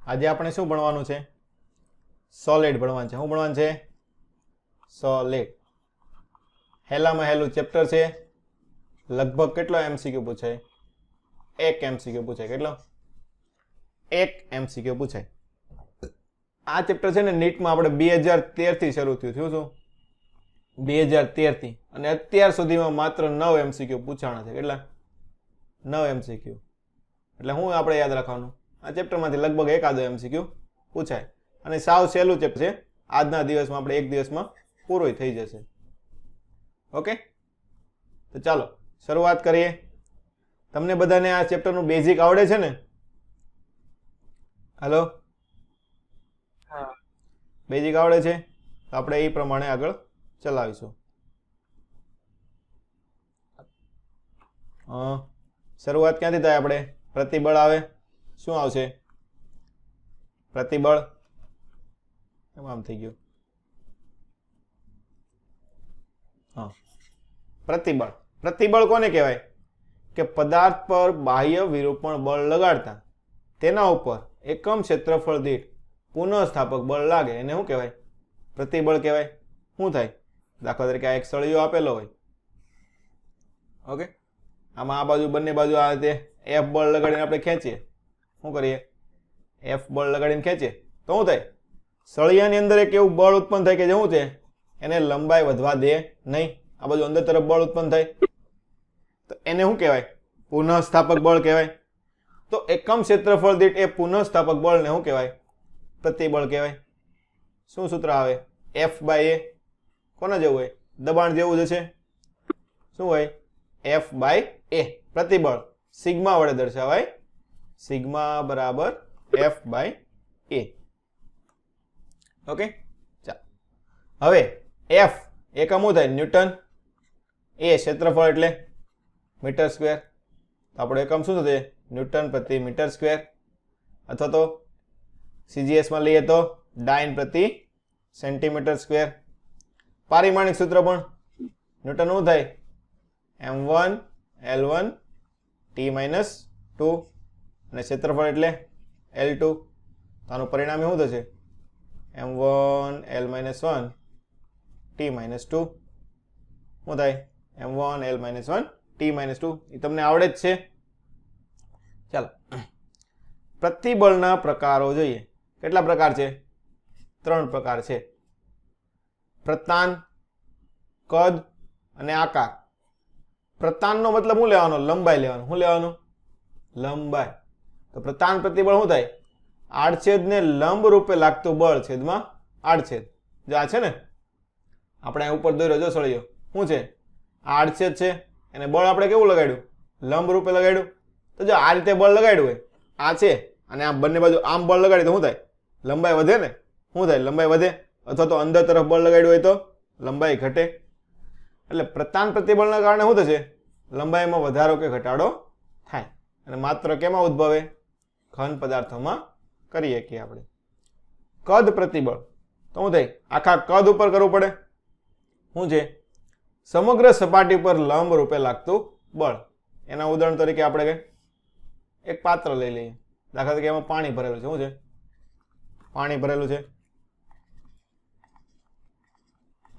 આજે આપણે શું ભણવાનું છે? સોલિડ ભણવાનું છે. શું ભણવાનું છે? સોલિડ. હેલામાં હેલું ચેપ્ટર છે. લગભગ કેટલો એમસીક્યુ પૂછાય? એક એમસીક્યુ પૂછાય. કેટલો? એક એમસીક્યુ પૂછાય. આ ચેપ્ટર છે ને નીટમાં આપણે 2013 થી શરૂ થયું. શું 2013 થી, અને અત્યાર સુધીમાં માત્ર 9 એમસીક્યુ પૂછાણા છે. કેટલા? 9 એમસીક્યુ. એટલે હું આપણે યાદ રાખવાનું, આ ચેપ્ટરમાંથી લગભગ એકાદો એમસીક્યુ પૂછાય, અને સાવ સહેલું ચેપ્ટર છે. આજના દિવસમાં આપણે એક દિવસમાં પૂરું થઈ જશે. ઓકે, તો ચાલો શરૂઆત કરીએ. તમને બધાને આ ચેપ્ટરનું બેઝિક આવડે છે ને? હેલો, બેઝિક આવડે છે? તો આપણે એ પ્રમાણે આગળ ચલાવીશું. શરૂઆત ક્યાંથી થાય? આપણે પ્રતિબળ આવે. શું આવશે? પ્રતિબળ. એમ આમ થઈ ગયું. હા, પ્રતિબળ. પ્રતિબળ કોને કહેવાય? કે પદાર્થ પર બાહ્ય વિરૂપણ બળ લગાડતા તેના ઉપર એકમ ક્ષેત્રફળ દીઠ પુનઃસ્થાપક બળ લાગે એને શું કહેવાય? પ્રતિબળ કહેવાય. શું થાય? દાખલા તરીકે આ એક સળિયો આપેલો હોય. ઓકે, આમાં આ બાજુ બંને બાજુ આ રીતે એફ બળ લગાડીને આપણે ખેંચીએ. શું કરીએ? એફ બળ લગાડીને ખેંચીએ તો શું થાય? સળિયાની અંદર એક એવું બળ ઉત્પન્ન થાય કે જે શું છે, એને લંબાઈ વધવા દે નહીં. આ બાજુ અંદર તરફ બળ ઉત્પન્ન થાય તો એને શું કહેવાય? પુનઃસ્થાપક બળ કહેવાય. તો એકમ ક્ષેત્રફળ દીઠ એ પુનઃસ્થાપક બળને શું કહેવાય? પ્રતિબળ કહેવાય. શું સૂત્ર આવે? F by a. કોના જેવું હોય? દબાણ જેવું જ છે. શું હોય? F by a. પ્રતિબળ સિગ્મા વડે દર્શાવાય. સિગ્મા બરાબર એફ બાય એ. ઓકે, ચાલો. હવે એફ એકમ શું થાય? ન્યૂટન. એ ક્ષેત્રફળ એટલે મીટર સ્ક્વેર. તો આપણો એકમ શું થશે? ન્યૂટન પ્રતિ મીટર સ્ક્વેર. અથવા તો સીજીએસમાં લઈએ તો ડાયન પ્રતિ સેન્ટીમીટર સ્ક્વેર. પારિમાણિક સૂત્ર પણ ન્યૂટન શું થાય? m1 l1 t-2, અને ક્ષેત્રફળ એટલે l2. તો આનું પરિણામ શું થશે? m1 l-1 t-2. શું થાય? m1 l-1 t-2. એ તમને આવડે જ છે. ચાલો, પ્રતિબળના પ્રકારો જોઈએ. કેટલા પ્રકાર છે? 3 પ્રકાર છે. પ્રતાન, કદ અને આકાર. પ્રતાનનો મતલબ શું લેવાનો? લંબાઈ લેવાનું. શું લેવાનું? લંબાઈ. તો પ્રતાન પ્રતિબળ શું થાય? આડછેદને લંબ રૂપે લાગતું બળ છેદમાં આડછેદ. જો આ છે ને, આપણે ઉપર દોર્યો જો સળિયો, શું છે? આ આડછેદ છે, એને બળ આપણે કેવું લગાડ્યું? લંબ રૂપે લગાડ્યું. તો જો આ રીતે બળ લગાડ્યું હોય, આ છે, અને આ બંને બાજુ આમ બળ લગાડી તો શું થાય? લંબાઈ વધે ને. શું થાય? લંબાઈ વધે. અથવા તો અંદર તરફ બળ લગાડ્યું હોય તો લંબાઈ ઘટે. એટલે પ્રતાન પ્રતિબળના કારણે શું થશે? લંબાઈમાં વધારો કે ઘટાડો થાય. અને માત્ર કેમાં ઉદ્ભવે? ઘન પદાર્થોમાં કરીએ કે આપણે. કદ પ્રતિબળ તો શું થાય? આખા કદ ઉપર કરવું પડે. શું છે? સમગ્ર સપાટી પર લંબ રૂપે લાગતું બળ. એના ઉદાહરણ તરીકે આપણે એક પાત્ર લઈ લઈએ. દાખલા તરીકે એમાં પાણી ભરેલું છે. શું છે? પાણી ભરેલું છે.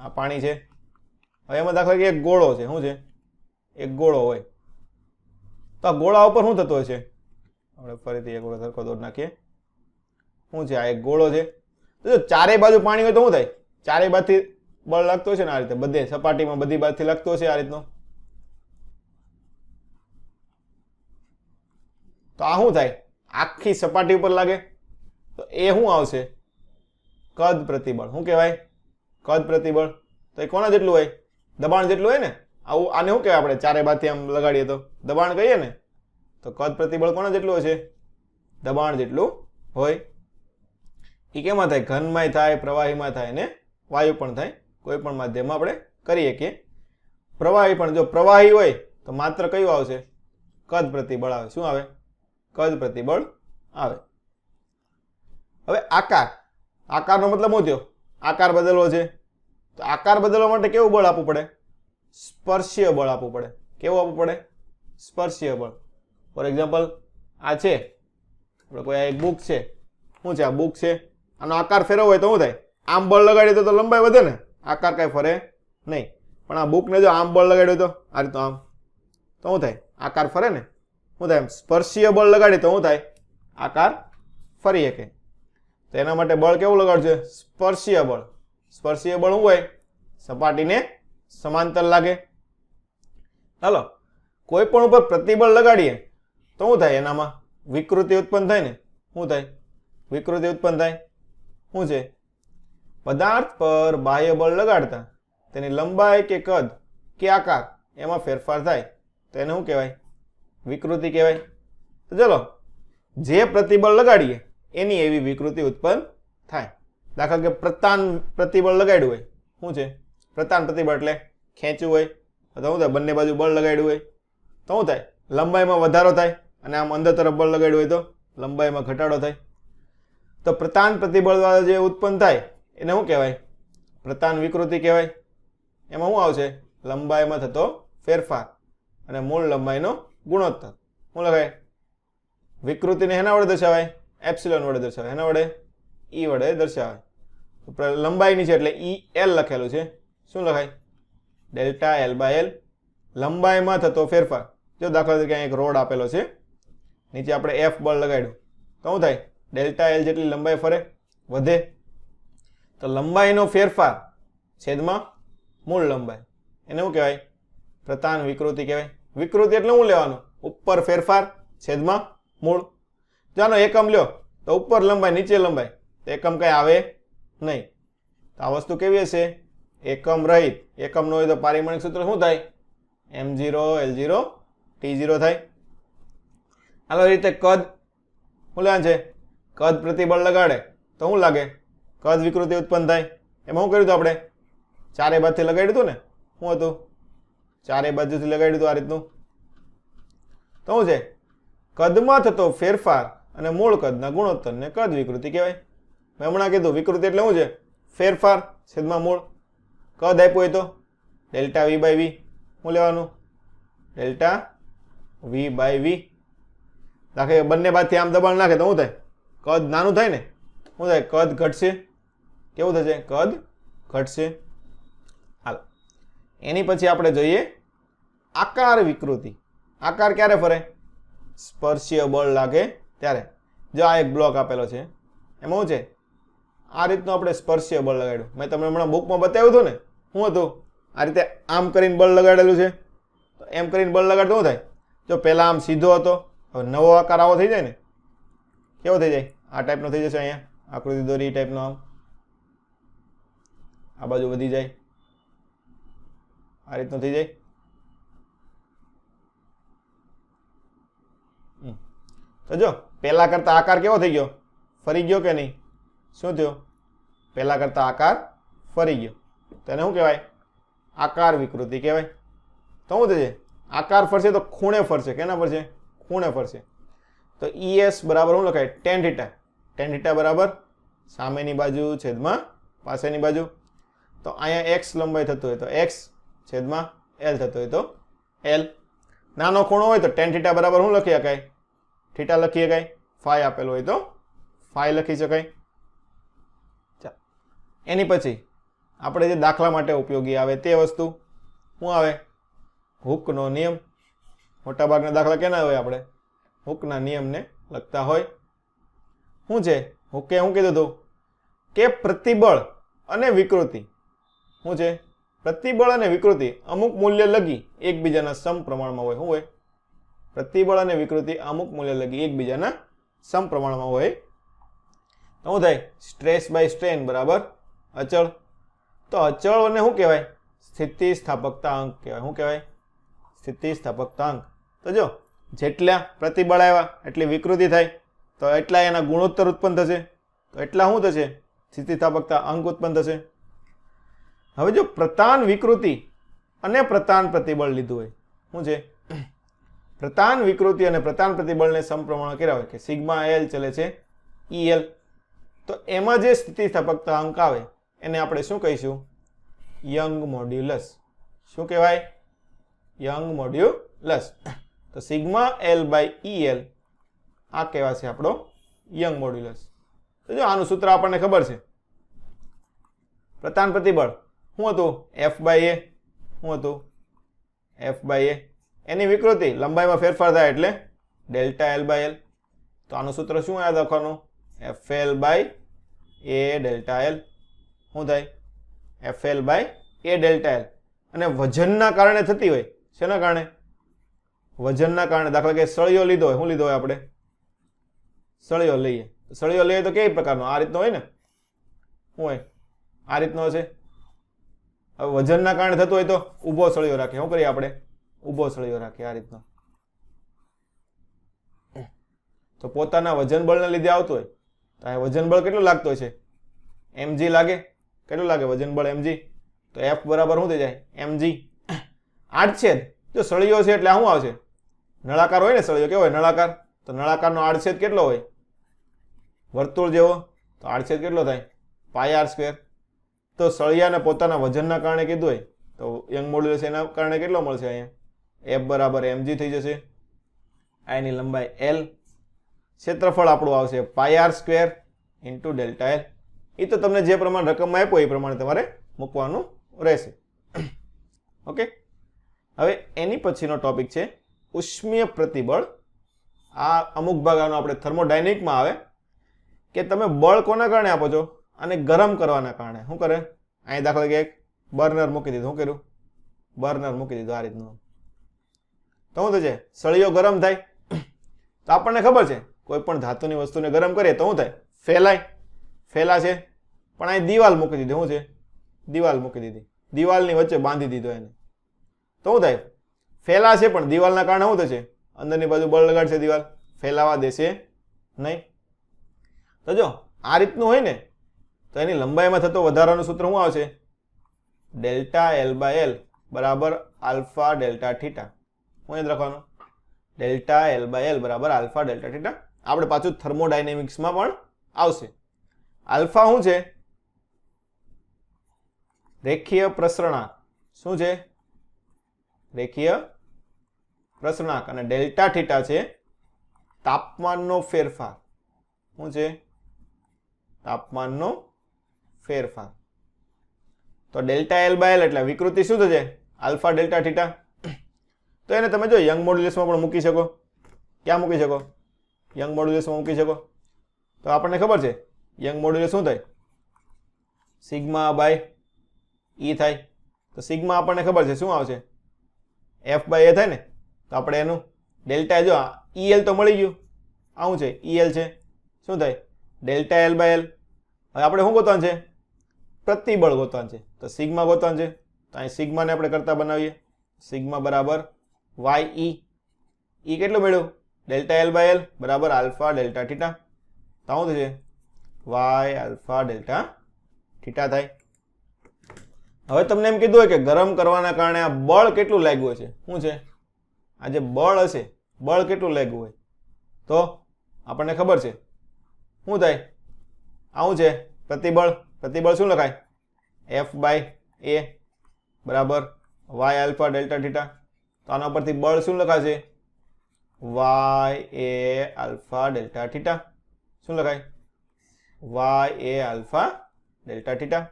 આ પાણી છે. હવે એમાં દાખલા તરીકે એક ગોળો છે. શું છે? એક ગોળો હોય. તો આ ગોળા ઉપર શું થતું હોય છે? આપણે ફરીથી એક વખત સરખો દોર નાખીએ. શું છે? આ એક ગોળો છે. તો જો ચારે બાજુ પાણી હોય તો શું થાય? ચારે બાજુથી બળ લાગતું હશે ને. આ રીતે બધે સપાટીમાં બધી બાજુથી લાગતું હશે આ રીતનો. તો આ શું થાય? આખી સપાટી ઉપર લાગે. તો એ શું આવશે? કદ પ્રતિબળ. શું કહેવાય? કદ પ્રતિબળ. તો એ કોના જેટલું હોય? દબાણ જેટલું હોય ને. આવું આને શું કહેવાય? આપણે ચારે બાજુથી આમ લગાડીએ તો દબાણ કહીએ ને. તો કદ પ્રતિબળ કોના જેટલું હશે? દબાણ જેટલું હોય. એ કેમાં થાય? ઘનમાંય થાય, પ્રવાહીમાં થાય, અને વાયુ પણ થાય. કોઈ પણ માધ્યમમાં આપણે કરીએ કે પ્રવાહી પણ. જો પ્રવાહી હોય તો માત્ર કયું આવશે? કદ પ્રતિબળ આવે. શું આવે? કદ પ્રતિબળ આવે. હવે આકાર. આકારનો મતલબ શું થયો? આકાર બદલવો છે. તો આકાર બદલવા માટે કેવું બળ આપવું પડે? સ્પર્શીય બળ આપવું પડે. કેવું આપવું પડે? સ્પર્શીય બળ. ફોર એક્ઝામ્પલ આ છે, આપણે કોઈ આ એક બુક છે, શું છે આ બુક છે, આનો આકાર ફેરવવો હોય તો શું થાય, આમ બળ લગાડીએ તો લંબાઈ વધે ને, આકાર કાંઈ ફરે નહીં. પણ આ બુકને જો આમ બળ લગાડ્યું તો આ રીતનું આમ, તો શું થાય, આકાર ફરે ને. શું થાય, સ્પર્શીય બળ લગાડીએ તો શું થાય, આકાર ફરી શકે. તો એના માટે બળ કેવું લગાડવું છે, સ્પર્શીય બળ. સ્પર્શીય બળ શું હોય, સપાટીને સમાંતર લાગે. ચાલો, કોઈ પણ ઉપર પ્રતિબળ લગાડીએ તો શું થાય, એનામાં વિકૃતિ ઉત્પન્ન થાય ને. શું થાય, વિકૃતિ ઉત્પન્ન થાય. શું છે, પદાર્થ પર બાહ્ય બળ લગાડતા તેની લંબાઈ કે કદ કે આકાર એમાં ફેરફાર થાય તો એને શું કહેવાય, વિકૃતિ કહેવાય. તો ચલો, જે પ્રતિબળ લગાડીએ એની એવી વિકૃતિ ઉત્પન્ન થાય. દાખલા કે પ્રતાન પ્રતિબળ લગાડ્યું હોય, શું છે પ્રતાન પ્રતિબળ એટલે ખેંચવું હોય, તો શું થાય, બંને બાજુ બળ લગાડ્યું હોય તો શું થાય, લંબાઈમાં વધારો થાય. અને આમ અંદર તરફ બળ લગાડ્યું હોય તો લંબાઈમાં ઘટાડો થાય. તો પ્રતાન પ્રતિબળ દ્વારા જે ઉત્પન્ન થાય એને શું કહેવાય, પ્રતાન વિકૃતિ કહેવાય. એમાં શું આવશે, લંબાઈમાં થતો ફેરફાર અને મૂળ લંબાઈનો ગુણોત્તર. શું લખાય, વિકૃતિને એના વડે દર્શાવાય, એપ્સિલોન વડે દર્શાવાય. એના વડે, ઈ વડે દર્શાવાય. લંબાઈની છે એટલે ઈ એલ લખેલું છે. શું લખાય, ડેલ્ટા એલ બાય એલ, લંબાઈમાં થતો ફેરફાર. જો દાખલા તરીકે એક રોડ આપેલો છે, નીચે આપણે એફ બળ લગાડ્યું તો શું થાય, ડેલ્ટા એલ જેટલી લંબાઈ ફરે, વધે. તો લંબાઈનો ફેરફાર છેદમાં મૂળ લંબાઈ, એને શું કહેવાય, પ્રતાન વિકૃતિ કહેવાય. વિકૃતિ એટલે શું લેવાનું, ઉપર ફેરફાર છેદમાં મૂળ. જો આનો એકમ લ્યો તો ઉપર લંબાઈ નીચે લંબાઈ, તો એકમ કઈ આવે નહીં. તો આ વસ્તુ કેવી હશે, એકમ રહિત. એકમ ન હોય તો પારિમાણિક સૂત્ર શું થાય, m0 l0 t0 થાય. હાલો, રીતે કદ શું લેવાનું છે, કદ પ્રતિબળ લગાડે તો શું લાગે, કદ વિકૃતિ ઉત્પન્ન થાય. એમાં શું કર્યું હતું આપણે, ચારે બાજુથી લગાડ્યું હતું ને. શું હતું, ચારે બાજુથી લગાડ્યું હતું આ રીતનું. તો શું છે, કદમાં થતો ફેરફાર અને મૂળ કદના ગુણોત્તરને કદ વિકૃતિ કહેવાય. મેં હમણાં કીધું વિકૃતિ એટલે શું છે, ફેરફાર છેદમાં મૂળ. કદ આપ્યું હોય તો ડેલ્ટા વી બાય વી. શું લેવાનું, ડેલ્ટા વી બાય વી. દાખલે બંને બાજુથી આમ દબાણ નાખે તો શું થાય, કદ નાનું થાય ને. શું થાય, કદ ઘટશે. કેવું થશે, કદ ઘટશે. હાલ, એની પછી આપણે જોઈએ આકાર વિકૃતિ. આકાર ક્યારે ફરે, સ્પર્શીય બળ લાગે ત્યારે. જો આ એક બ્લોક આપેલો છે, એમાં શું છે, આ રીતનું આપણે સ્પર્શીય બળ લગાડ્યું. મેં તમને હમણાં બુકમાં બતાવ્યું હતું ને. શું હતું, આ રીતે આમ કરીને બળ લગાડેલું છે. તો એમ કરીને બળ લગાડતું શું થાય, જો પહેલા આમ સીધો હતો, હવે નવો આકાર આવો થઈ જાય ને. કેવો થઈ જાય, આ ટાઈપનો થઈ જશે. અહીંયા આકૃતિ દોરી ટાઈપનો, આમ આ બાજુ વધી જાય, આ રીતનું થઈ જાય. તો જો પહેલા કરતા આકાર કેવો થઈ ગયો, ફરી ગયો કે નહીં. શું થયું, પહેલા કરતા આકાર ફરી ગયો. તો એને શું કહેવાય, આકાર વિકૃતિ કહેવાય. તો શું થશે, આકાર ફરશે તો ખૂણે ફરશે. કેના ફરશે, ખૂણે ફરશે. તો ES બરાબર શું લખાય, tan θ. tan θ બરાબર સામેની બાજુ છેદમાં પાસેની બાજુ. તો અહીંયા x લંબાઈ થતું હોય તો x છેદમાં l થતું હોય તો l. નાનો ખૂણો હોય તો tan θ બરાબર શું લખી શકાય, થીટા લખી શકાય. ફાઈ આપેલું હોય તો ફાઈ લખી શકાય. ચાલો, એની પછી આપણે જે દાખલા માટે ઉપયોગી આવે તે વસ્તુ શું આવે, હૂકનો નિયમ. મોટાભાગના દાખલા કેના હોય, આપણે હૂકના નિયમને લખતા હોય. શું છે, હૂકે શું કીધું હતું કે પ્રતિબળ અને વિકૃતિ. શું છે, પ્રતિબળ અને વિકૃતિ અમુક મૂલ્ય લગી એકબીજાના સમપ્રમાણમાં હોય. શું હોય, પ્રતિબળ અને વિકૃતિ અમુક મૂલ્ય લગી એકબીજાના સમપ્રમાણમાં હોય. તો શું થાય, સ્ટ્રેસ બાય સ્ટ્રેન બરાબર અચળ. તો અચળને શું કહેવાય, સ્થિતિસ્થાપકતા અંક કહેવાય. શું કહેવાય, સ્થિતિસ્થાપકતા અંક. તો જો જેટલા પ્રતિબળ આવ્યા એટલી વિકૃતિ થાય, તો એટલા એના ગુણોત્તર ઉત્પન્ન થશે. તો એટલા શું થશે, સ્થિતિસ્થાપકતા અંક ઉત્પન્ન થશે. હવે જો પ્રતાન વિકૃતિ અને પ્રતાન પ્રતિબળ લીધું હોય, શું છે, પ્રતાન વિકૃતિ અને પ્રતાન પ્રતિબળને સમપ્રમાણ કર્યા હોય કે સિગ્મા એલ ચલે છે EL. તો એમાં જે સ્થિતિસ્થાપકતા અંક આવે એને આપણે શું કહીશું, યંગ મોડ્યુલસ. શું કહેવાય, યંગ મોડ્યુલસ. તો સિગ્મા L બાય EL આ કહેવાશે આપણો યંગ મોડ્યુલસ. તો જો આનું સૂત્ર આપણને ખબર છે. પ્રતાન પ્રતિબળ શું હતું? F/A. શું હતું? F/A. એની વિકૃતિ લંબાઈમાં ફેરફાર થાય એટલે ΔL/L. તો આનું સૂત્ર શું યાદ રાખવાનું? FL/A ΔL. શું થાય? FL/A ΔL. અને વજનના કારણે થતી હોય. શેના કારણે? વજનના કારણે. દાખલા કે સળિયો લીધો હોય. શું લીધો હોય આપણે? સળિયો લઈએ. સળિયો લઈએ તો કઈ પ્રકારનો? આ રીતનો હોય ને. શું હોય? આ રીતનો હશે. હવે વજનના કારણે થતું હોય તો ઊભો સળિયો રાખીએ. શું કરીએ આપણે? ઊભો સળિયો રાખીએ આ રીતનો. તો પોતાના વજન બળને લીધે આવતું હોય તો આ વજન બળ કેટલું લાગતું હોય છે? mg લાગે. કેટલું લાગે વજન બળ? mg. તો F બરાબર શું થઈ જાય? mg. આડછેદ. જો સળિયો છે એટલે શું આવશે? નળાકાર હોય ને સળિયો. કેવો હોય? નળાકાર. તો નળાકારનો આડછેદ કેટલો હોય? વર્તુળ જેવો. તો આડછેદ કેટલો થાય? πr². તો સળિયાને પોતાના વજનના કારણે કીધું હોય તો યંગ મોડ્યુલસ એના કારણે કેટલો મળશે? અહીંયા F બરાબર mg થઈ જશે. આ એની લંબાઈ L. ક્ષેત્રફળ આપણું આવશે πr² × ΔL. એ તો તમને જે પ્રમાણે રકમમાં આપ્યો એ પ્રમાણે તમારે મૂકવાનું રહેશે. ઓકે. હવે એની પછીનો ટોપિક છે ઉષ્મીય પ્રતિબળ. આ અમુક ભાગ આનો આપણે થર્મોડાયનેમિકમાં આવે કે તમે બળ કોના કારણે આપો છો? અને ગરમ કરવાના કારણે. શું કરે? અહીં દાખલા કે એક બર્નર મૂકી દીધું. શું કર્યું? બર્નર મૂકી દીધું આ રીતનું. તો શું થશે? સળિયો ગરમ થાય. તો આપણને ખબર છે કોઈ પણ ધાતુની વસ્તુને ગરમ કરીએ તો શું થાય? ફેલાય. ફેલાશે. પણ અહીં દિવાલ મૂકી દીધી. શું છે? દિવાલ મૂકી દીધી. દિવાલની વચ્ચે બાંધી દીધો એને. તો શું થાય? ફેલાશે પણ દિવાલના કારણે શું થશે? અંદરની બાજુ બળ લગાડશે દિવાલ. ફેલાવા દેશે નહીં. તો જો આ રીતનું હોય ને તો એની લંબાઈમાં થતો વધારાનું સૂત્ર શું આવશે? ΔL/L બરાબર આલ્ફા ડેલ્ટા થીટા. શું યાદ રાખવાનું? ΔL/L બરાબર આલ્ફા ડેલ્ટા થીટા. આપણે પાછું થર્મોડાયનેમિક્સમાં પણ આવશે. આલ્ફા શું છે? રેખીય પ્રસરણાંક. શું છે? રેખીય પ્રસરણાંક. અને ડેલ્ટા થીટા છે તાપમાનનો ફેરફાર. શું છે? તાપમાનનો ફેરફાર. તો ΔL/L એટલે વિકૃતિ શું થશે? Alpha delta theta. તો એને તમે જો યંગ મોડ્યુલસમાં પણ મૂકી શકો. ક્યાં મૂકી શકો? યંગ મોડ્યુલસમાં મૂકી શકો. તો આપણને ખબર છે યંગ મોડ્યુલસ શું થાય? σ/E થાય. તો સિગ્મા આપણને ખબર છે શું આવશે? F/A થાય ને. તો આપણે એનું ડેલ્ટા જો EL તો મળી ગયું. આવું છે EL છે. શું થાય? ΔL/L. હવે આપણે શું ગોતવાનું છે? પ્રતિબળ ગોતવાનું છે. તો સિગ્મા ગોતવાનું છે. તો અહીં સિગ્માને આપણે કરતા બનાવીએ. સિગ્મા બરાબર YE. E કેટલું મળ્યું? ΔL/L બરાબર આલ્ફા ડેલ્ટા થીટા. તો શું થશે? Y આલ્ફા ડેલ્ટા થીટા થાય. હવે તમને એમ કીધું હોય કે ગરમ કરવાના કારણે આ બળ કેટલું લાગ્યું છે? શું છે? આ જે બળ હશે બળ કેટલું લાગ્યું હોય તો આપણને ખબર છે શું થાય? આવું છે પ્રતિબળ. પ્રતિબળ શું લખાય? F/A બરાબર Y આલ્ફા ડેલ્ટા થીટા. તો આના પરથી બળ શું લખાશે? YA alpha delta theta. શું લખાય? YA alpha delta theta.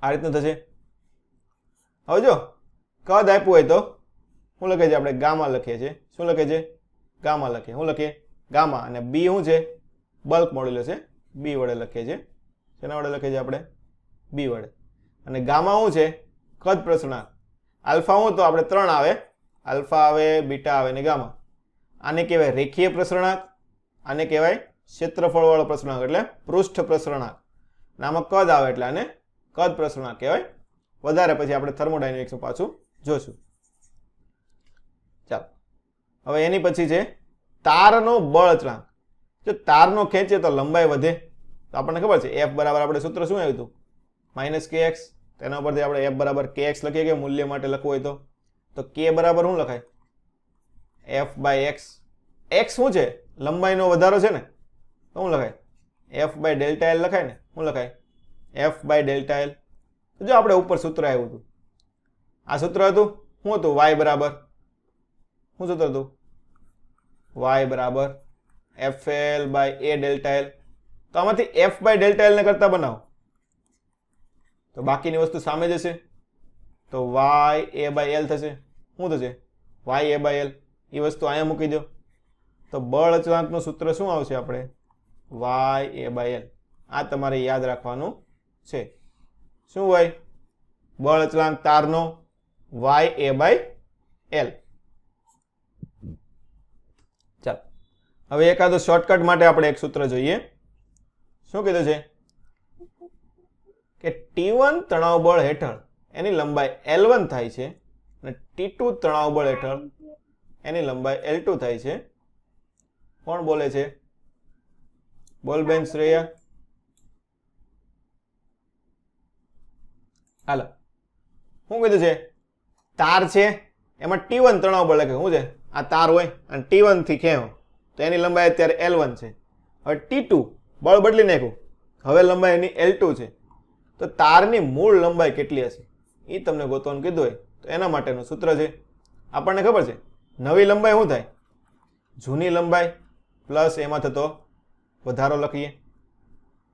આ રીતનું થશે. હવે જો કદ આપ્યું હોય તો શું લખે છે? આપણે ગામા લખીએ છીએ. શું લખે છે? ગામા લખીએ. શું લખીએ? ગામા. અને બી શું છે? બલ્ક મોડ્યુલસ છે. બી વડે લખીએ છીએ. શેના વડે લખીએ છીએ આપણે? બી વડે. અને ગામા શું છે? કદ પ્રસરણાંક. આલ્ફા શું તો આપણે 3 આવે. આલ્ફા આવે, બીટા આવે ને ગામા. આને કહેવાય રેખીય પ્રસરણાંક. આને કહેવાય ક્ષેત્રફળ વાળો પ્રસરણાંક એટલે પૃષ્ઠ પ્રસરણાંક. આમાં કદ આવે એટલે આને કદ પ્રસરણાંક કહેવાય. વધારે પછી આપણે થર્મોડાયનેમિક્સમાં પાછું જોશું. ચાલો હવે એની પછી છે તારનો બળ અચળાંક. જો તારનો ખેંચીએ તો લંબાઈ વધે. તો આપણને ખબર છે F બરાબર આપણે સૂત્ર શું આવ્યું હતું? -kx. તેના ઉપરથી આપણે F બરાબર kx લખીએ કે મૂલ્ય માટે લખવું હોય તો k બરાબર શું લખાય? F/x. x શું છે? લંબાઈનો વધારો છે ને. તો શું લખાય? F/Δl લખાય ને. શું લખાય? F/Δl. તો જો આપણે ઉપર સૂત્ર આવ્યું હતું. આ સૂત્ર હતું શું હતું? y બરાબર શું સૂત્ર હતું? y બરાબર FL/A ΔL. તો આમાંથી f બાય ડેલ્ટા એલ ને કરતા બનાવો તો બાકીની વસ્તુ સામે જશે તો y a બાય એલ થશે શું થશે y a બાય એલ એ વસ્તુ અહીંયા મૂકી દો તો બળ અચળાંકનું સૂત્ર શું આવશે આપણે y a બાય એલ આ તમારે યાદ રાખવાનું છે શું હોય બળ અચળાંક તારનો y a બાય એલ ચાલો હવે એકાદો શોર્ટકટ માટે આપણે એક સૂત્ર જોઈએ શું કીધું છે કે T1 તણાવ બળ હેઠળ એની લંબાઈ L1 થાય છે અને T2 તણાવ બળ હેઠળ એની લંબાઈ L2 થાય છે કોણ બોલે છે બોલ બેન શ્રેયા હાલો શું કીધું છે તાર છે એમાં T1 તણાવ બળ લખે શું છે આ તાર હોય અને T1 થી ખેંચો તો એની લંબાઈ અત્યારે L1 છે હવે T2 બળ બદલી નાખ્યું હવે લંબાઈ એની L2 છે તો તારની મૂળ લંબાઈ કેટલી હશે એ તમને ગોતવાનું કીધું હોય તો એના માટેનું સૂત્ર છે આપણને ખબર છે નવી લંબાઈ શું થાય જૂની લંબાઈ પ્લસ એમાં થતો વધારો લખીએ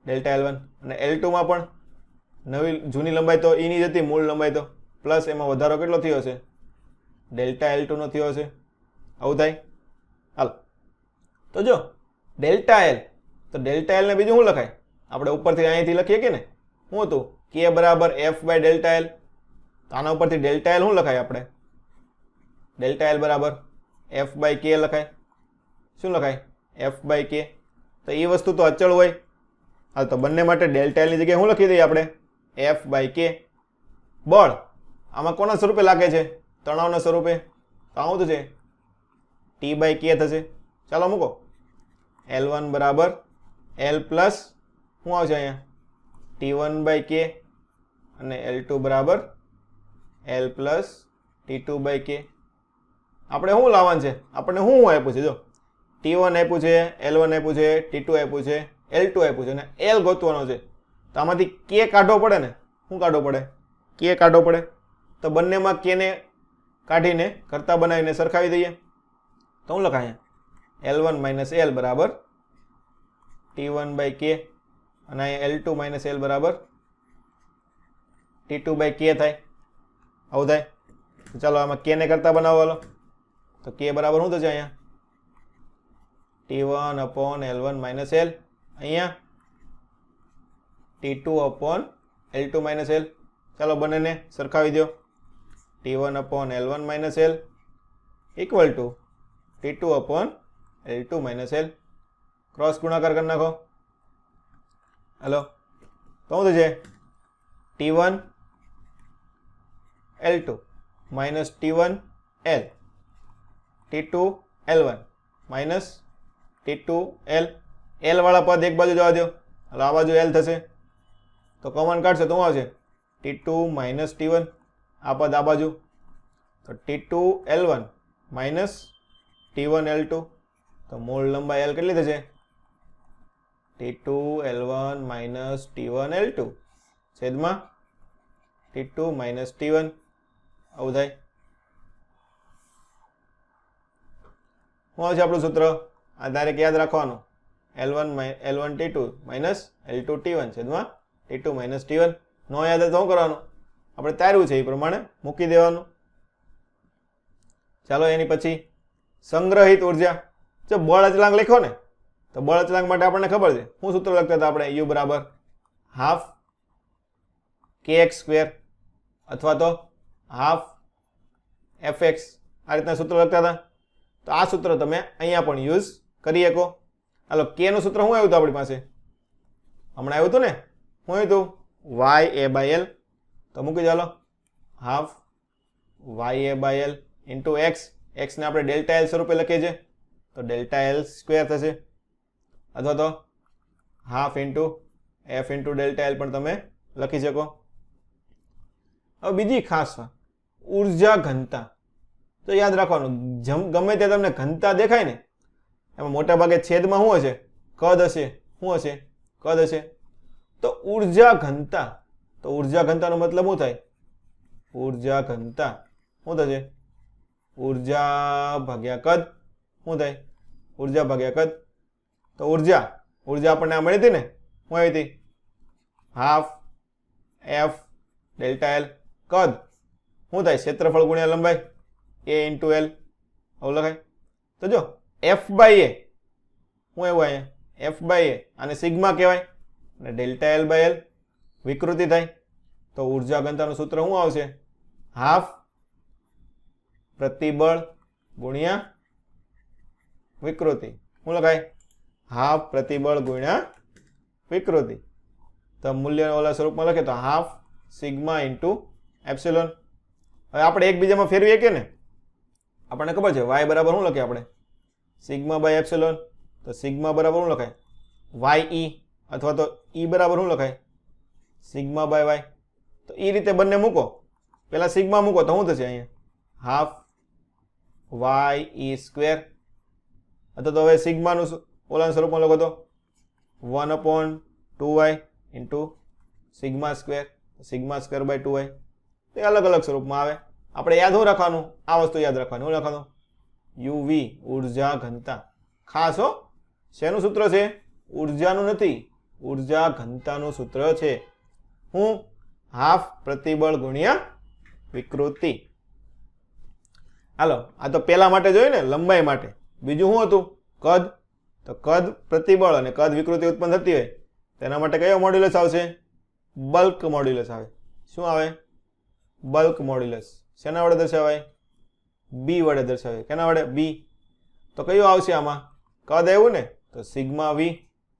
ડેલ્ટા L1 અને L2 માં પણ નવી જૂની લંબાઈ તો એની જ હતી મૂળ લંબાઈ તો પ્લસ એમાં વધારો કેટલો થયો હશે ડેલ્ટા L2 નો થયો હશે આવું થાય હાલો તો જો ડેલ્ટા L તો ડેલ્ટા L ને બીજું શું લખાય આપણે ઉપરથી અહીંથી લખીએ કે ને શું હતું k બરાબર f બાય ડેલ્ટા L તો આના ઉપરથી ડેલ્ટા L શું લખાય આપણે ડેલ્ટા L બરાબર f બાય k લખાય શું લખાય f બાય k તો એ વસ્તુ તો અચળ હોય હાલ તો બંને માટે ડેલ્ટા L ની જગ્યાએ શું લખી દઈએ આપણે f બાય k બળ આમાં કોના સ્વરૂપે લાગે છે તણાવના સ્વરૂપે તો આવું તો છે t બાય k થશે ચાલો મૂકો L1 બરાબર L પ્લસ શું આવશે અહીંયા T1 બાય k અને L2 બરાબર L plus T2 by k આપણે શું લાવવાનું છે આપણને શું આપ્યું છે જો T1 આપ્યું છે L1 આપ્યું છે T2 આપ્યું છે L2 આપ્યું છે અને L ગોતવાનો છે તો આમાંથી k કાઢવો પડે ને શું કાઢવો પડે k કાઢવો પડે તો બંનેમાં k ને કાઢીને કરતા બનાવીને સરખાવી દઈએ તો શું લખાય L1 માઇનસ L બરાબર T1 બાય k અને અહીંયા L2 માઇનસ L બરાબર T2 બાય k થાય આવું થાય તો ચાલો આમાં k ને કરતા બનાવો હાલો તો k બરાબર શું થશે અહીંયા T1 upon L1 minus L અહીંયા T2 upon L2 minus L ચાલો બંનેને સરખાવી દો T1 upon L1 minus L equal to T2 upon L2 minus L cross ગુણાકાર કરી નાખો हेलो तो શું થશે T1 L2 minus T1 L T2 L1 minus T2 L L વાળા પદ એક બાજુ જવા દો એટલે આ બાજુ L થશે તો કોમન કાઢશે તો શું આવશે T2 minus T1 આ પદ આ બાજુ તો T2 L1 minus T1 L2 તો મૂળ લંબાઈ L કેટલી થશે T2 L1 minus T1 L2 છેદમાં T2 minus T1 આવું થાય શું આવશે આપણું સૂત્ર આ ડાયરેક્ટ યાદ રાખવાનું L1 T2 minus L2 T1 છેદમાં T2 minus T1 નો યાદ તો શું કરવાનું આપણે તાર્યું છે એ પ્રમાણે મૂકી દેવાનું ચાલો એની પછી સંગ્રહિત ઉર્જા જો બળ અચળાંક લખ્યો ને તો બળ અચળાંક માટે આપણને ખબર છે શું સૂત્ર લખતા હતા આપણે u બરાબર હાફ kx સ્ક્વેર અથવા તો હાફ fx આ રીતના સૂત્ર લખતા હતા તો આ સૂત્ર તમે અહીંયા પણ યુઝ કરી શકો હાલો k નું સૂત્ર શું આવ્યું હતું આપણી પાસે હમણાં આવ્યું હતું ને શું આવ્યું હતું y a બાય l તો મૂકી ચાલો half y a by l into x x ને આપણે ડેલ્ટા l સ્વરૂપે લખીએ છીએ તો ડેલ્ટા l સ્ક્વેર થશે અથવા તો half into f into delta l પણ તમે લખી શકો હવે બીજી ખાસ વાત ઉર્જા ઘનતા તો યાદ રાખવાનું ગમે તે તમને ઘનતા દેખાય ને એમાં મોટા ભાગે છેદમાં શું હશે કદ હશે શું હશે કદ હશે તો ઉર્જા ઘનતા તો ઉર્જા ઘનતાનો મતલબ શું થાય ઉર્જા ઘનતા શું થશે ઉર્જા ભાગ્યા કદ શું થાય ઉર્જા ભાગ્યા કદ તો ઉર્જા આપણને આ મળી હતી ને શું આવી હતી? Half F delta L. કદ શું થાય? ક્ષેત્રફળ ગુણ્યા લંબાઈ, એ ઇન્ટુ એલ. આવું લખાય. તો જો એફ બાય એ શું એવું અહીંયા? એફ બાય એ આને સિગ્મા કહેવાય અને ડેલ્ટા એલ બાય એલ વિકૃતિ થાય. તો ઉર્જા ઘનતાનું સૂત્ર શું આવશે? હાફ પ્રતિબળ ગુણ્યા વિકૃતિ. શું લખાય? હાફ પ્રતિબળ ગુણ્યા વિકૃતિ. તો મૂલ્ય ઓલા સ્વરૂપમાં લખે તો હાફ સિગ્મા ઇન્ટુ એપ્સિલોન. હવે આપણે એકબીજામાં ફેરવીએ કે ને, આપણને ખબર છે વાય બરાબર શું લખીએ આપણે? Sigma by epsilon. તો સિગ્મા બરાબર શું લખાય? વાય ઈ, અથવા તો ઈ બરાબર શું લખાય? Sigma by Y. તો એ રીતે બંને મૂકો. પેલા સિગ્મા મૂકો તો શું થશે અહીંયા? Half Y E square. અથવા તો હવે સિગ્માનું ઓલા સ્વરૂપમાં લખો તો 1/2y into sigma square. Sigma square by 2y. તે અલગ અલગ સ્વરૂપમાં આવે. આપણે યાદ શું રાખવાનું? આ વસ્તુ યાદ રાખવાની. શું લખવાનું? યુવી ઉર્જા ઘનતા. ખાસ હો, શેનું સૂત્ર છે? ઉર્જાનું નથી, ઉર્જા ઘનતાનું સૂત્ર છે. હું હાફ પ્રતિબળ ગુણ્યા વિકૃતિ. હાલો, આ તો પેલા માટે જોયું ને, લંબાઈ માટે. બીજું શું હતું? કદ. તો કદ પ્રતિબળ અને કદ વિકૃતિ ઉત્પન્ન થતી હોય તેના માટે કયો મોડ્યુલસ આવશે? બલ્ક મોડ્યુલસ આવે. શું આવે? Bulk modulus. શેના વડે દર્શાવાય? બી વડે દર્શાવાય. કેના વડે? બી. તો કયું આવશે આમાં? કદ આવ્યું ને, તો સિગ્મા વી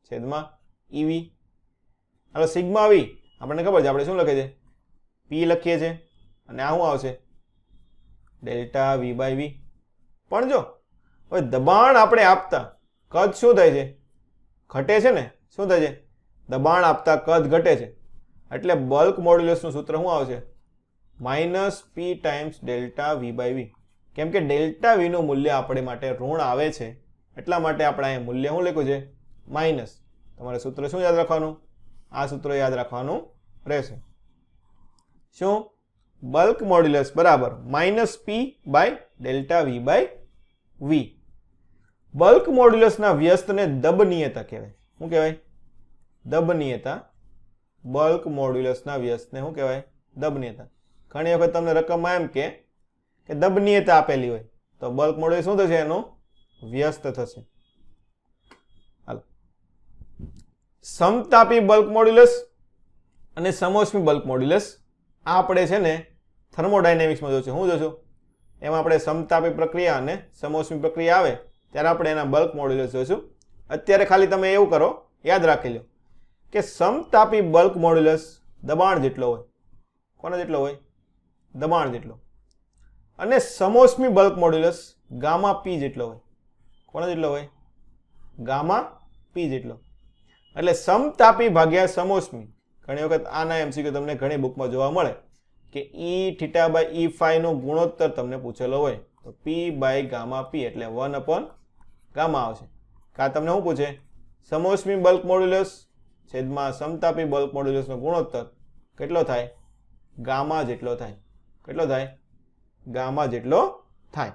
છેદમાં ઈવી. હાલો, સિગ્મા વી આપણને ખબર છે, આપણે શું લખીએ છીએ? પી લખીએ છીએ. અને આ શું આવશે? Delta V by V. પણ જો હવે દબાણ આપણે આપતા કદ શું થાય છે? ઘટે છે ને. શું થાય છે? દબાણ આપતા કદ ઘટે છે. એટલે બલ્ક મોડ્યુલસનું સૂત્ર શું આવશે? Minus P times delta V by V. કેમ કે ડેલ્ટા વી નું મૂલ્ય આપણે માટે ઋણ આવે છે, એટલા માટે આપણે અહીંયા મૂલ્ય શું લખ્યું છે? માઇનસ. તમારે સૂત્ર શું યાદ રાખવાનું? આ સૂત્ર યાદ રાખવાનું રહેશે. શું? બલ્ક મોડ્યુલસ બરાબર minus P by delta V by v. Bulk મોડ્યુલસના વ્યસ્તને દબનીયતા કહેવાય. શું કહેવાય? દબનીયતા. બલ્ક મોડ્યુલસના વ્યસ્તને શું કહેવાય? દબનીયતા. ઘણી વખત તમને રકમમાં એમ કે દબનીયતા આપેલી હોય તો બલ્ક મોડ્યુલસ શું થશે? એનું વ્યસ્ત થશે. હાલો, સમતાપી બલ્ક મોડ્યુલસ અને સમોષ્મી બલ્ક મોડ્યુલસ આ આપણે છે ને થર્મોડાયનેમિક્સમાં જોશું. શું જોશું? એમાં આપણે સમતાપી પ્રક્રિયા અને સમોષ્મી પ્રક્રિયા આવે ત્યારે આપણે એના બલ્ક મોડ્યુલસ જોશું. અત્યારે ખાલી તમે એવું કરો, યાદ રાખી લો કે સમતાપી બલ્ક મોડ્યુલસ દબાણ જેટલો હોય. કોના જેટલો હોય? દબાણ જેટલો. અને સમોષ્મી બલ્ક મોડ્યુલસ ગામા પી જેટલો હોય. કોના જેટલો હોય? ગામા પી જેટલો. એટલે સમતાપી ભાગ્યા સમોષ્મી. ઘણી વખત આના એમસીક્યુ તમને ઘણી બુકમાં જોવા મળે કે ઈ થીટા બાય ઈ ફાઈ નો ગુણોત્તર તમને પૂછેલો હોય તો પી બાય ગામા પી એટલે 1 ગામા આવશે. કા તમને શું પૂછે? સમોષ્મી બલ્ક મોડ્યુલસ છેદમાં સમતાપી બલ્ક મોડ્યુલસનો ગુણોત્તર કેટલો થાય? ગામા જેટલો થાય. કેટલો થાય? ગામા જેટલો થાય.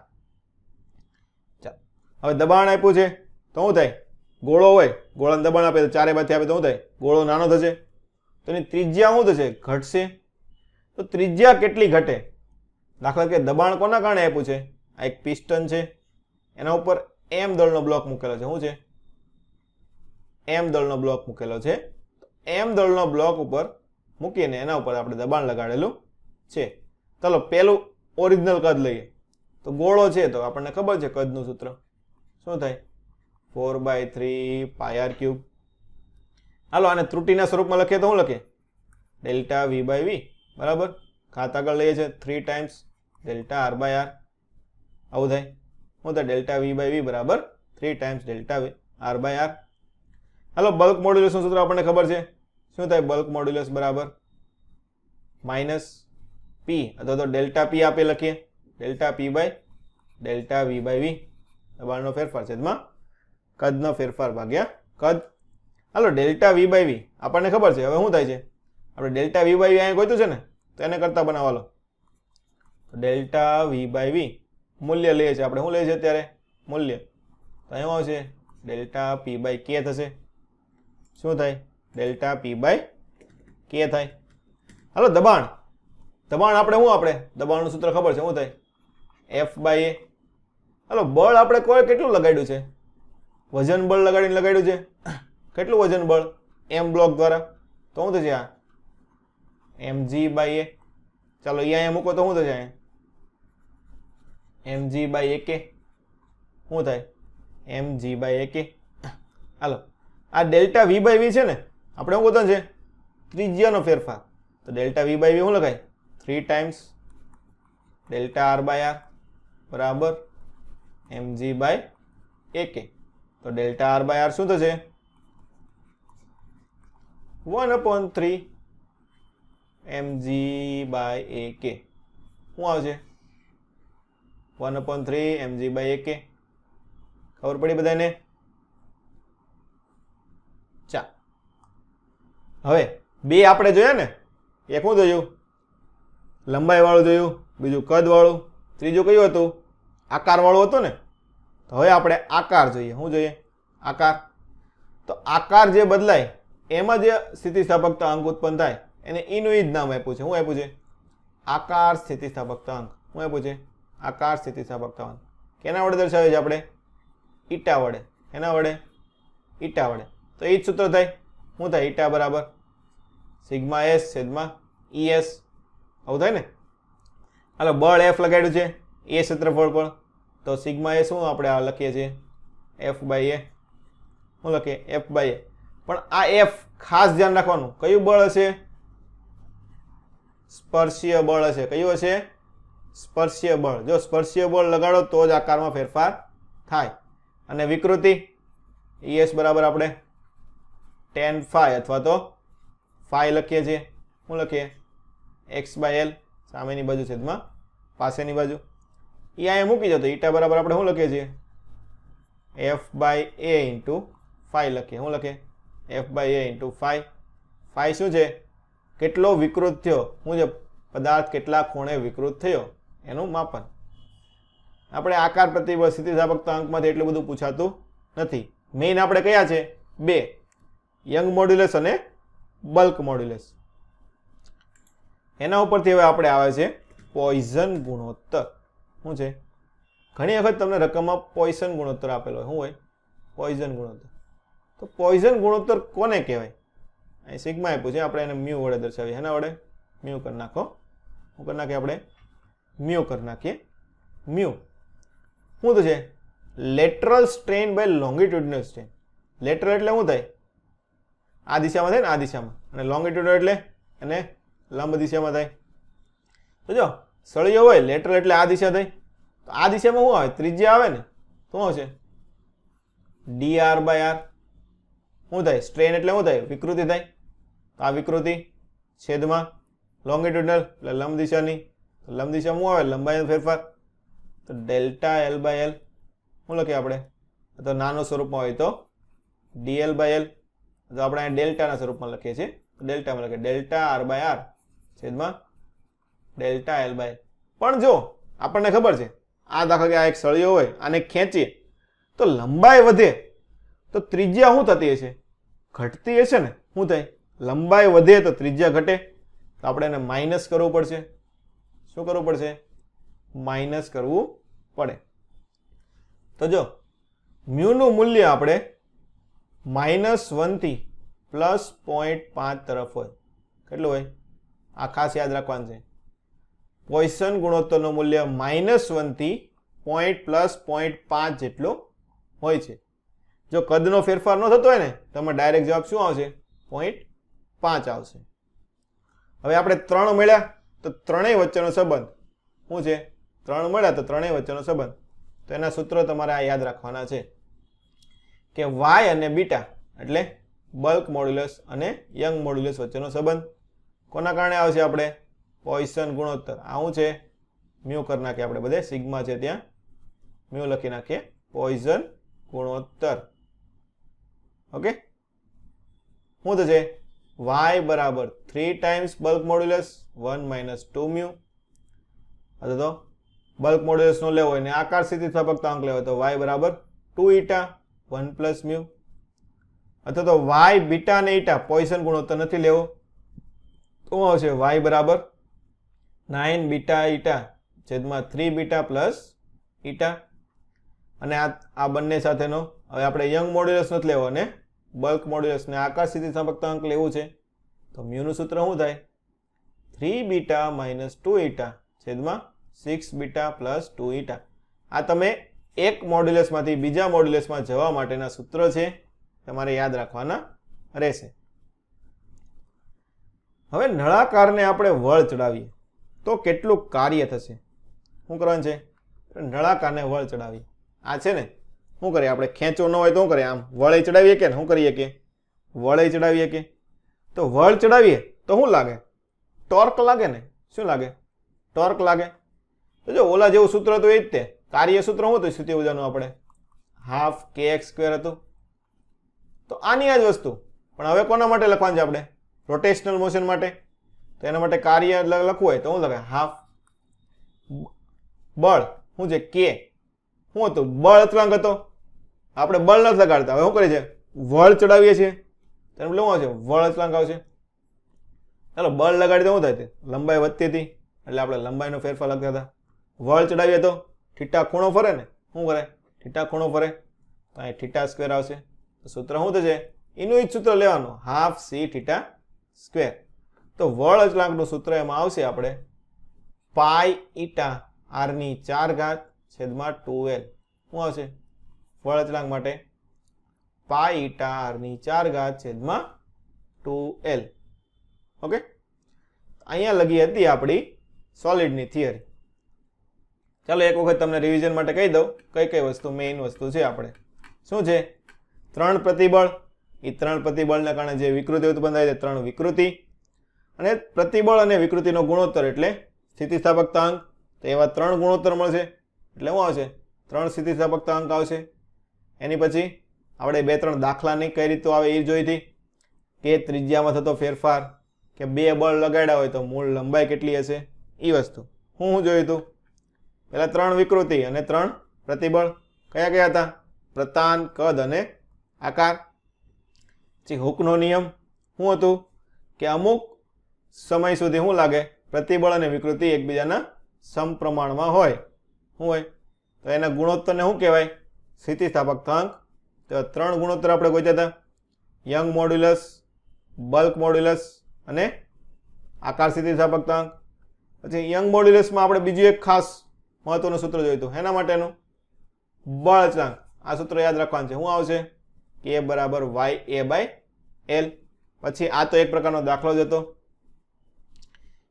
ચાલો, હવે દબાણ આપ્યું છે તો શું થાય? ગોળો હોય, ગોળાને દબાણ આપે તો ચારે બાજુથી આપે તો શું થાય? ગોળો નાનો થશે. તો એની ત્રિજ્યા શું થશે? ઘટશે. તો ત્રિજ્યા કેટલી ઘટે? દાખલા તરીકે દબાણ કોના કારણે આપ્યું છે? આ એક પિસ્ટન છે, એના ઉપર એમ દળનો બ્લોક મૂકેલો છે. શું છે? એમ દળનો બ્લોક મૂકેલો છે. એમ દળનો બ્લોક ઉપર મૂકીને એના ઉપર આપણે દબાણ લગાડેલું છે. ચાલો, પેલું ઓરિજિનલ કદ લઈએ. તો ગોળો છે તો આપણને ખબર છે કદનું સૂત્ર શું થાય? 4/3 પાય આર ક્યુબ. હાલો, આને ત્રુટિના સ્વરૂપમાં લખીએ તો શું લખીએ? ડેલ્ટા વી બાય વી બરાબર. ખાત આગળ લઈએ છીએ 3 times delta R by R. આવું થાય. શું થાય? ડેલ્ટા વી બાય વી બરાબર 3 times delta R by r. હાલો, બલ્ક મોડ્યુલસનું સૂત્ર આપણને ખબર છે. શું થાય? બલ્ક મોડ્યુલસ બરાબર માઇનસ પી અથવા તો ડેલ્ટા પી આપે લખીએ. Delta p by delta V by v. દબાણનો ફેરફાર છેદમાં કદનો ફેરફાર ભાગ્યા કદ. હાલો, ડેલ્ટા વી બાય વી આપણને ખબર છે. હવે શું થાય છે? આપણે ડેલ્ટા વી બાય વી અહીંયા ગોતું છે ને, તો એને કરતા બનાવવાનો. ડેલ્ટા વી બાય વી મૂલ્ય લઈએ છીએ આપણે. શું લઈએ છીએ અત્યારે? મૂલ્ય. તો અહીંયા આવશે ડેલ્ટા પી બાય કે થશે. શું થાય? ડેલ્ટા પી બાય કે થાય. હાલો દબાણ આપણે દબાણનું સૂત્ર ખબર છે શું થાય? એફ બાય એ. હાલો બળ આપણે કોઈ કેટલું લગાડ્યું છે? વજન બળ લગાડ્યું છે. કેટલું વજન બળ? એમ બ્લોક દ્વારા. તો શું થશે? આ mg બાય એ. ચાલો અહીંયા મૂકો તો શું થશે? mg by ak. શું થાય? mg by ak. હાલો આ ડેલ્ટા v બાય v છે ને, આપણે શું ગોતવાનું છે? ત્રિજ્યાનો ફેરફાર. તો ડેલ્ટા v બાય v શું લખાય? 3 times delta r by r બરાબર mg બાય ak. તો ડેલ્ટા r બાય r શું થશે? 1/3 mg બાય ak. શું આવશે? 1/3 mg બાય ak. ખબર પડી બધાને? ચા હવે બે આપણે જોયા ને, એક શું જોયું? લંબાઈ વાળું જોયું, બીજું કદ વાળું, ત્રીજું કયું હતું? આકાર વાળું હતું ને. તો હવે આપણે આકાર જોઈએ. શું જોઈએ? આકાર. તો આકાર જે બદલાય એમાં જે સ્થિતિસ્થાપકતા અંક ઉત્પન્ન થાય એને એનું જ નામ આપ્યું છે. શું આપ્યું છે? આકાર સ્થિતિસ્થાપકતા અંક. શું આપ્યું છે? આકાર સ્થિતિસ્થાપકતા અંક. કેના વડે દર્શાવે છે આપણે? ઈટા વડે. એના વડે? ઈટા વડે. તો એ જ સૂત્ર થાય. શું થાય? ઈટા બરાબર સિગ્મા એસ છેદમાં ES. આવું થાય ને. હાલો બળ F લગાડ્યું છે એ ક્ષેત્રફળ પર. તો સિગ્મા એ શું આપણે આ લખીએ છીએ? F બાય એ. શું લખીએ? F બાય એ. પણ આ F ખાસ ધ્યાન રાખવાનું, કયું બળ હશે? સ્પર્શીય બળ હશે. કયું હશે? સ્પર્શીય બળ. જો સ્પર્શીય બળ લગાડો તો જ આકારમાં ફેરફાર થાય. અને વિકૃતિ ES બરાબર આપણે tan phi અથવા તો phi લખીએ છીએ. શું લખીએ? x બાય l સામેની બાજુ છેદમાં પાસેની બાજુ. એ અહીંયા મૂકી જતો ઈટા બરાબર આપણે શું લખીએ છીએ? f by a into phi લખીએ. શું લખીએ? f by a into phi. phi શું છે? કેટલો વિકૃત થયો. શું છે? પદાર્થ કેટલા ખૂણે વિકૃત થયો એનું માપન. આપણે આકાર પ્રતિબળ સ્થિતિસ્થાપકતા અંકમાંથી એટલું બધું પૂછાતું નથી. મેઇન આપણે કયા છે? બે, યંગ મોડ્યુલસ અને બલ્ક મોડ્યુલસ. એના ઉપરથી હવે આપણે આવે છે પોઈઝન ગુણોત્તર. શું છે? ઘણી વખત તમને રકમમાં પોઈઝન ગુણોત્તર આપેલો હોય. શું હોય? પોઈઝન ગુણોત્તર. તો પોઈઝન ગુણોત્તર કોને કહેવાય? અહીં સિગ્મા આપ્યું છે, આપણે એને મ્યુ વડે દર્શાવીએ. એના વડે મ્યુ કરી નાખો. શું કરી નાખીએ આપણે? મ્યુ કરી નાખીએ. મ્યુ શું તો છે? Lateral strain by longitudinal strain. Lateral એટલે શું થાય? આ દિશામાં થાય ને, આ દિશામાં. અને લોંગિટ્યુડલ એટલે એને લંબ દિશામાં થાય. તો જો સળિયો હોય લેટરલ એટલે આ દિશા થાય. તો આ દિશામાં શું આવે? ત્રિજ્યા આવે ને. તો શું હશે? dr by r. શું થાય? સ્ટ્રેન એટલે શું થાય? વિકૃતિ થાય. તો આ વિકૃતિ છેદમાં લોંગિટ્યુડનલ એટલે લંબ દિશાની. લંબ દિશા શું આવે? લંબાઈનો ફેરફાર. તો ડેલ્ટા l બાય l. શું લખીએ આપણે? તો નાનો સ્વરૂપમાં હોય તો dl બાય l. તો આપણે અહીંયા ડેલ્ટાના સ્વરૂપમાં લખીએ છીએ. ડેલ્ટામાં લખીએ ડેલ્ટા r બાય r છેદમાં ડેલ્ટા l બાય. પણ જો આપણને ખબર છે આ દાખલા કે આ એક સળિયો હોય, આને ખેંચીએ તો લંબાઈ વધે તો ત્રિજ્યા શું થતી હશે? ઘટતી હશે ને. શું થાય? લંબાઈ વધે તો ત્રિજ્યા ઘટે. તો આપણે એને માઇનસ કરવું પડશે. શું કરવું પડશે? માઇનસ કરવું પડે. તો જો મ્યુનું મૂલ્ય આપણે -1 થી +0.5 તરફ હોય. કેટલું હોય? આ ખાસ યાદ રાખવાનું છે. પોઈસન ગુણોત્તરનું મૂલ્ય -1 થી +0.5 જેટલું હોય છે. જો કદનો ફેરફાર ન થતો હોય ને તો એમાં ડાયરેક્ટ જવાબ શું આવશે? 0.5 આવશે. હવે આપણે 3 મળ્યા તો ત્રણેય વચ્ચેનો સંબંધ શું છે? 3 મળ્યા તો ત્રણેય વચ્ચેનો સંબંધ. તો એના સૂત્રો તમારે આ યાદ રાખવાના છે કે y અને બીટા એટલે બલ્ક મોડ્યુલસ અને યંગ મોડ્યુલસ વચ્ચેનો સંબંધ કોના કારણે આવશે? આપણે પોઈસન ગુણોત્તર. આ શું છે? મ્યુ કરી નાખીએ આપણે બધે. સિગ્મા છે ત્યાં મ્યુ લખી નાખીએ. પોઈસન ગુણોત્તર. ઓકે. શું થશે? y બરાબર 3 ટાઈમ્સ બલ્ક મોડ્યુલસ 1 - 2 મ્યુ. અથવા તો બલ્ક મોડ્યુલસ નો લેવો હોય ને આકાર સ્થિતિસ્થાપકતા અંક લેવો તો y બરાબર 2 ઈટા 1 + મ્યુ. અથવા તો વાય બીટા અને ઈટા પોઈસન ગુણોત્તર નથી લેવો તો શું આવશે y બરાબર 9 બીટા ઈટા છેદમાં 3 બીટા પ્લસ ઈટા અને આ બંને સાથેનો હવે આપણે યંગ મોડ્યુલસ નથી લેવો અને બલ્ક મોડ્યુલસ ને આકાર સ્થિતિસ્થાપકતાંક લેવું છે તો મ્યુનું સૂત્ર શું થાય 3 બીટા માઇનસ 2 ઈટા છેદમાં 6 બીટા પ્લસ 2 ઈટા આ તમે એક મોડ્યુલસમાંથી બીજા મોડ્યુલસમાં જવા માટેના સૂત્ર છે તમારે યાદ રાખવાના રહેશે હવે નળાકારને આપણે વળ ચડાવીએ તો કેટલું કાર્ય થશે શું કરવાનું છે નળાકારને વળ ચડાવીએ આ છે ને શું કરીએ આપણે ખેંચો ન હોય તો શું કરીએ આમ વળે ચડાવીએ કે શું કરીએ કે વળે ચડાવીએ કે તો વળ ચડાવીએ તો શું લાગે ટોર્ક લાગે ને શું લાગે ટોર્ક લાગે તો જો ઓલા જેવું સૂત્ર હતું એ જ તે કાર્ય સૂત્ર શું હતું સ્થિતિ ઊર્જાનું આપણે હાફ kx² હતું તો આની આ જ વસ્તુ પણ હવે કોના માટે લખવાનું છે આપણે રોટેશનલ મોશન માટે તો એના માટે કાર્ય લખવું હોય તો શું લખે હાફ બળ શું છે કે શું હતું બળ અચળાંક હતો આપણે બળ નથી લગાડતા હવે શું કરીએ છીએ વળ ચડાવીએ છીએ તો શું આવશે વળ અચળાંક આવશે ચાલો બળ લગાડી તો શું થાય લંબાઈ વધતી હતી એટલે આપણે લંબાઈનો ફેરફાર લખતા હતા વળ ચડાવીએ તો થીટા ખૂણો ફરે ને શું કરે થીટા ખૂણો ફરે તો અહીં θ² આવશે તો સૂત્ર શું થશે એનું જ સૂત્ર લેવાનું હાફ c θ². તો વળ અચળાંકનું સૂત્ર એમાં આવશે આપણે પાઈ ઈટા r⁴ છેદમાં 2l શું આવશે વળ અચળાંક માટે પાઈ ઈટા r⁴ છેદમાં 2l. ઓકે અહીંયા લગી હતી આપણી સોલિડની થિયરી. ચાલો એક વખત તમને રિવિઝન માટે કહી દઉં કઈ કઈ વસ્તુ મેઇન વસ્તુ છે આપણે શું છે ત્રણ પ્રતિબળ એ ત્રણ પ્રતિબળના કારણે જે વિકૃતિ ઉત્પન્ન થાય છે ત્રણ વિકૃતિ અને પ્રતિબળ અને વિકૃતિનો ગુણોત્તર એટલે સ્થિતિસ્થાપકતાંક તો એવા ત્રણ ગુણોત્તર મળશે એટલે શું આવશે ત્રણ સ્થિતિસ્થાપકતાંક આવશે. એની પછી આપણે બે ત્રણ દાખલાની કઈ રીતે આવે એ જોઈ હતી કે ત્રિજ્યામાં થતો ફેરફાર કે બે બળ લગાડ્યા હોય તો મૂળ લંબાઈ કેટલી હશે એ વસ્તુ હું જોયું હતું પહેલા ત્રણ વિકૃતિ અને ત્રણ પ્રતિબળ કયા કયા હતા પ્રતાન કદ અને આકાર. પછી હુકનો નિયમ શું હતું કે અમુક સમય સુધી શું લાગે પ્રતિબળ અને વિકૃતિ એકબીજાના સમપ્રમાણમાં હોય શું હોય તો એના ગુણોત્તરને શું કહેવાય સ્થિતિસ્થાપકતાંક. તો ત્રણ ગુણોત્તર આપણે ગોત્યા હતા યંગ મોડ્યુલસ બલ્ક મોડ્યુલસ અને આકાર સ્થિતિસ્થાપકતાંક. પછી યંગ મોડ્યુલસમાં આપણે બીજું એક ખાસ મહત્વનું સૂત્ર જોયું હતું એના માટેનું બળ અચળાંક. આ સૂત્ર યાદ રાખવાનું છે શું આવશે કે બરાબર ya/l. પછી આ તો એક પ્રકારનો દાખલો જ હતો.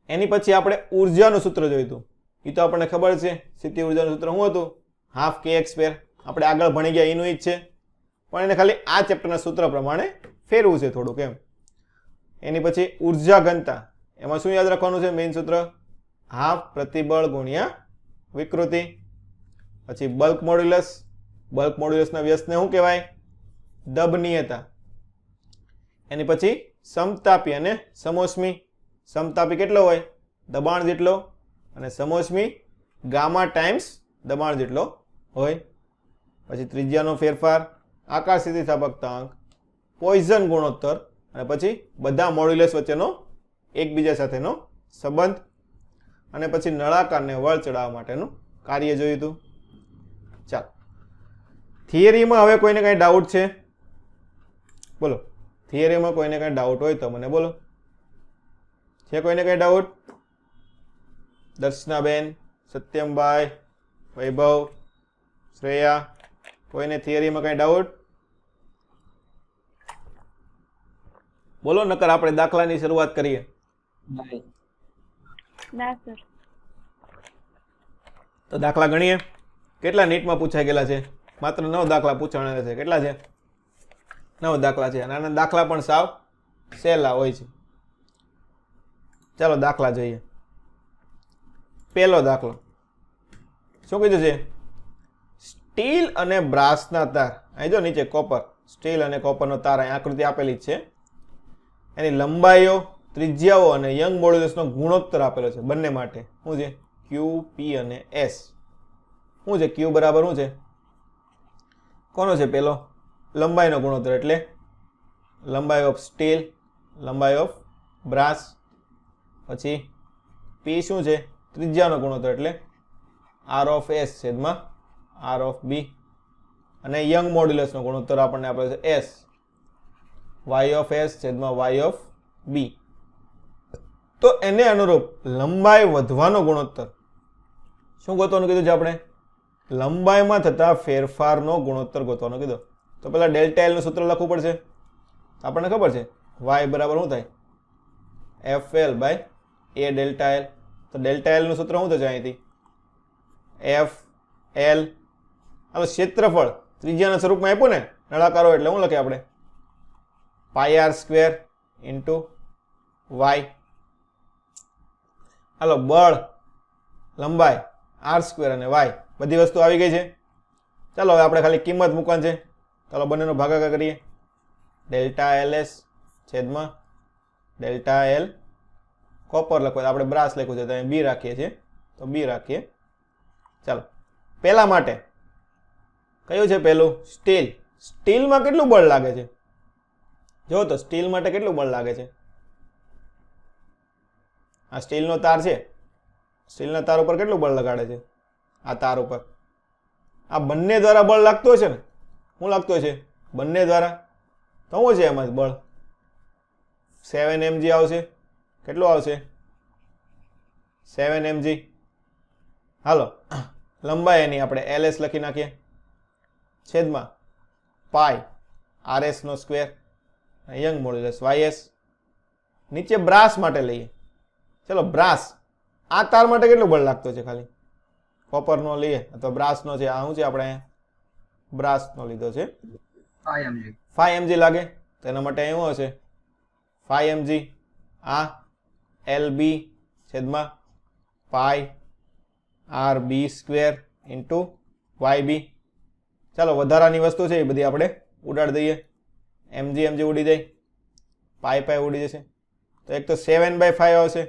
એની પછી આપણે ઉર્જાનું સૂત્ર જોયું હતું એ તો આપણને ખબર છે સ્થિતિ ઉર્જાનું સૂત્ર શું હતું હાફ kx². આપણે આગળ ભણી ગયા એનું જ છે પણ એને ખાલી આ ચેપ્ટરના સૂત્ર પ્રમાણે ફેરવું છે થોડુંક એમ. એની પછી ઉર્જા ઘનતા એમાં શું યાદ રાખવાનું છે મેઇન સૂત્ર હાફ પ્રતિબળ ગુણ્યા વિકૃતિ. પછી બલ્ક મોડ્યુલસના વ્યસ્તને શું કહેવાય દબનીયતા. એની પછી સમતાપી અને સમોષ્મી. સમતાપી કેટલો હોય દબાણ જેટલો અને સમોષ્મી ગામા ટાઈમ્સ દબાણ જેટલો હોય. પછી ત્રિજ્યાનો ફેરફાર આકાર સ્થિતિસ્થાપકતાંક પોઈઝન ગુણોત્તર અને પછી બધા મોડ્યુલસ વચ્ચેનો એકબીજા સાથેનો સંબંધ અને પછી નળાકારને વળ ચડાવવા માટેનું કાર્ય જોયું હતું. ચાલો થિયરીમાં હવે કોઈને કંઈ ડાઉટ છે બોલો થિયરીમાં કોઈને કંઈ ડાઉટ હોય તો મને બોલો છે કોઈને કંઈ ડાઉટ દર્શનાબેન સત્યમભાઈ વૈભવ શ્રેયા કોઈને થિયરીમાં કંઈ ડાઉટ બોલો નકર આપણે દાખલાની શરૂઆત કરીએ. તો દાખલા ગણીએ કેટલા નીટમાં પૂછાઈ ગયેલા છે માત્ર 9 દાખલા પૂછવાના છે. કેટલા છે 9 દાખલા છે અને આના દાખલા પણ સાવ સહેલા હોય છે. ચાલો દાખલા જોઈએ. પહેલો દાખલો શું કીધું છે સ્ટીલ અને બ્રાસના તાર અહીં જો નીચે કોપર સ્ટીલ અને કોપરનો તાર અહીં આકૃતિ આપેલી જ છે. એની લંબાઈઓ ત્રિજ્યાઓ અને યંગ મોડ્યુલસનો ગુણોત્તર આપેલો છે બંને માટે શું છે ક્યુ પી અને એસ. શું છે ક્યુ બરાબર શું છે કોનો છે પેલો લંબાઈનો ગુણોત્તર એટલે લંબાઈ ઓફ સ્ટીલ, લંબાઈ ઓફ બ્રાસ, પછી પી શું છે ત્રિજ્યાનો ગુણોત્તર એટલે આર ઓફ એસ છેદમાં આર ઓફ બી, અને યંગ મોડ્યુલસનો ગુણોત્તર આપણને આપે છે એસ, વાય ઓફ એસ છેદમાં વાય ઓફ બી. તો એને અનુરૂપ લંબાઈ વધવાનો ગુણોત્તર શું ગોતવાનું કીધું છે આપણે? લંબાઈમાં થતા ફેરફારનો ગુણોત્તર ગોતવાનો કીધો. તો પેલા ડેલ્ટા એલ નું સૂત્ર લખવું પડશે. આપણને ખબર છે y બરાબર શું થાય? FL by a delta L. તો ડેલ્ટા એલ નું સૂત્ર શું થશે અહીંથી? FL. હવે ક્ષેત્રફળ ત્રિજ્યાના સ્વરૂપમાં આપ્યું ને નળાકારો, એટલે શું લખીએ આપણે? પાઈ આર સ્ક્વેર ઇન્ટુ વાય. હાલો, બળ, લંબાઈ આર સ્ક્વેર અને વાય બધી વસ્તુ આવી ગઈ છે. ચાલો હવે આપણે ખાલી કિંમત મૂકવાની છે. ચાલો બંનેનો ભાગાકાર કરીએ. ડેલ્ટા એલ એસ છેદમાં ડેલ્ટા એલ કોપર લખવું, આપણે બ્રાસ લખ્યું છે તો અહીં બી રાખીએ છીએ, તો બી રાખીએ. ચાલો પહેલા માટે કયું છે? પહેલું સ્ટીલ. સ્ટીલમાં કેટલું બળ લાગે છે? જો તો સ્ટીલ માટે કેટલું બળ લાગે છે? આ સ્ટીલનો તાર છે, સ્ટીલના તાર ઉપર કેટલું બળ લગાડે છે? આ તાર ઉપર આ બંને દ્વારા બળ લાગતું હશે ને? શું લાગતું હશે? બંને દ્વારા. તો શું છે એમાં બળ? 7 mg આવશે. કેટલું આવશે? 7 mg. હાલો, લંબાઈ એની આપણે LS લખી નાખીએ છેદમાં પાઈ RS નો સ્ક્વેર, યંગ મોડ્યુલસ YS. નીચે બ્રાસ માટે લઈએ. ચલો બ્રાસ, આ તાર માટે કેટલું બળ લાગતું છે? ખાલી કોપરનો લઈએ અથવા બ્રાસનો છે. આ શું છે? આપણે બ્રાસનો લીધો છે, 5 mg લાગે. તો એના માટે એવું હશે 5 mg. આ LB છેદમાં પાઈ RB સ્ક્વેર ઇન્ટુ YB. ચાલો વધારાની વસ્તુ છે એ બધી આપણે ઉડાડી દઈએ. mg ઉડી જાય, પાઈ ઉડી જશે. તો એક તો 7/5 આવશે.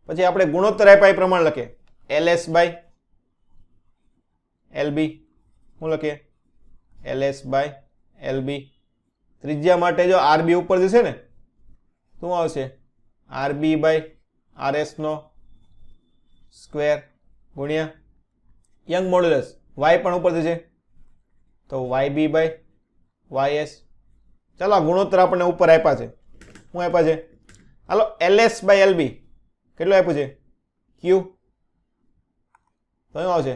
પછી આપણે ગુણોત્તર આપ્યા એ પ્રમાણે લખીએ. LS by LB. શું લખીએ? LS by LB. ત્રિજ્યા માટે જો RB ઉપર જશે ને શું આવશે? RB બાય RS નો સ્ક્વેર ગુણ્યા યંગ મોડ્યુલસ Y પણ ઉપર જશે તો YB બાય YS. ચાલો આ ગુણોત્તર આપણને ઉપર આપ્યા છે. શું આપ્યા છે? હાલો, LS બાય LB કેટલું આપ્યું છે? Q. તો શું આવશે?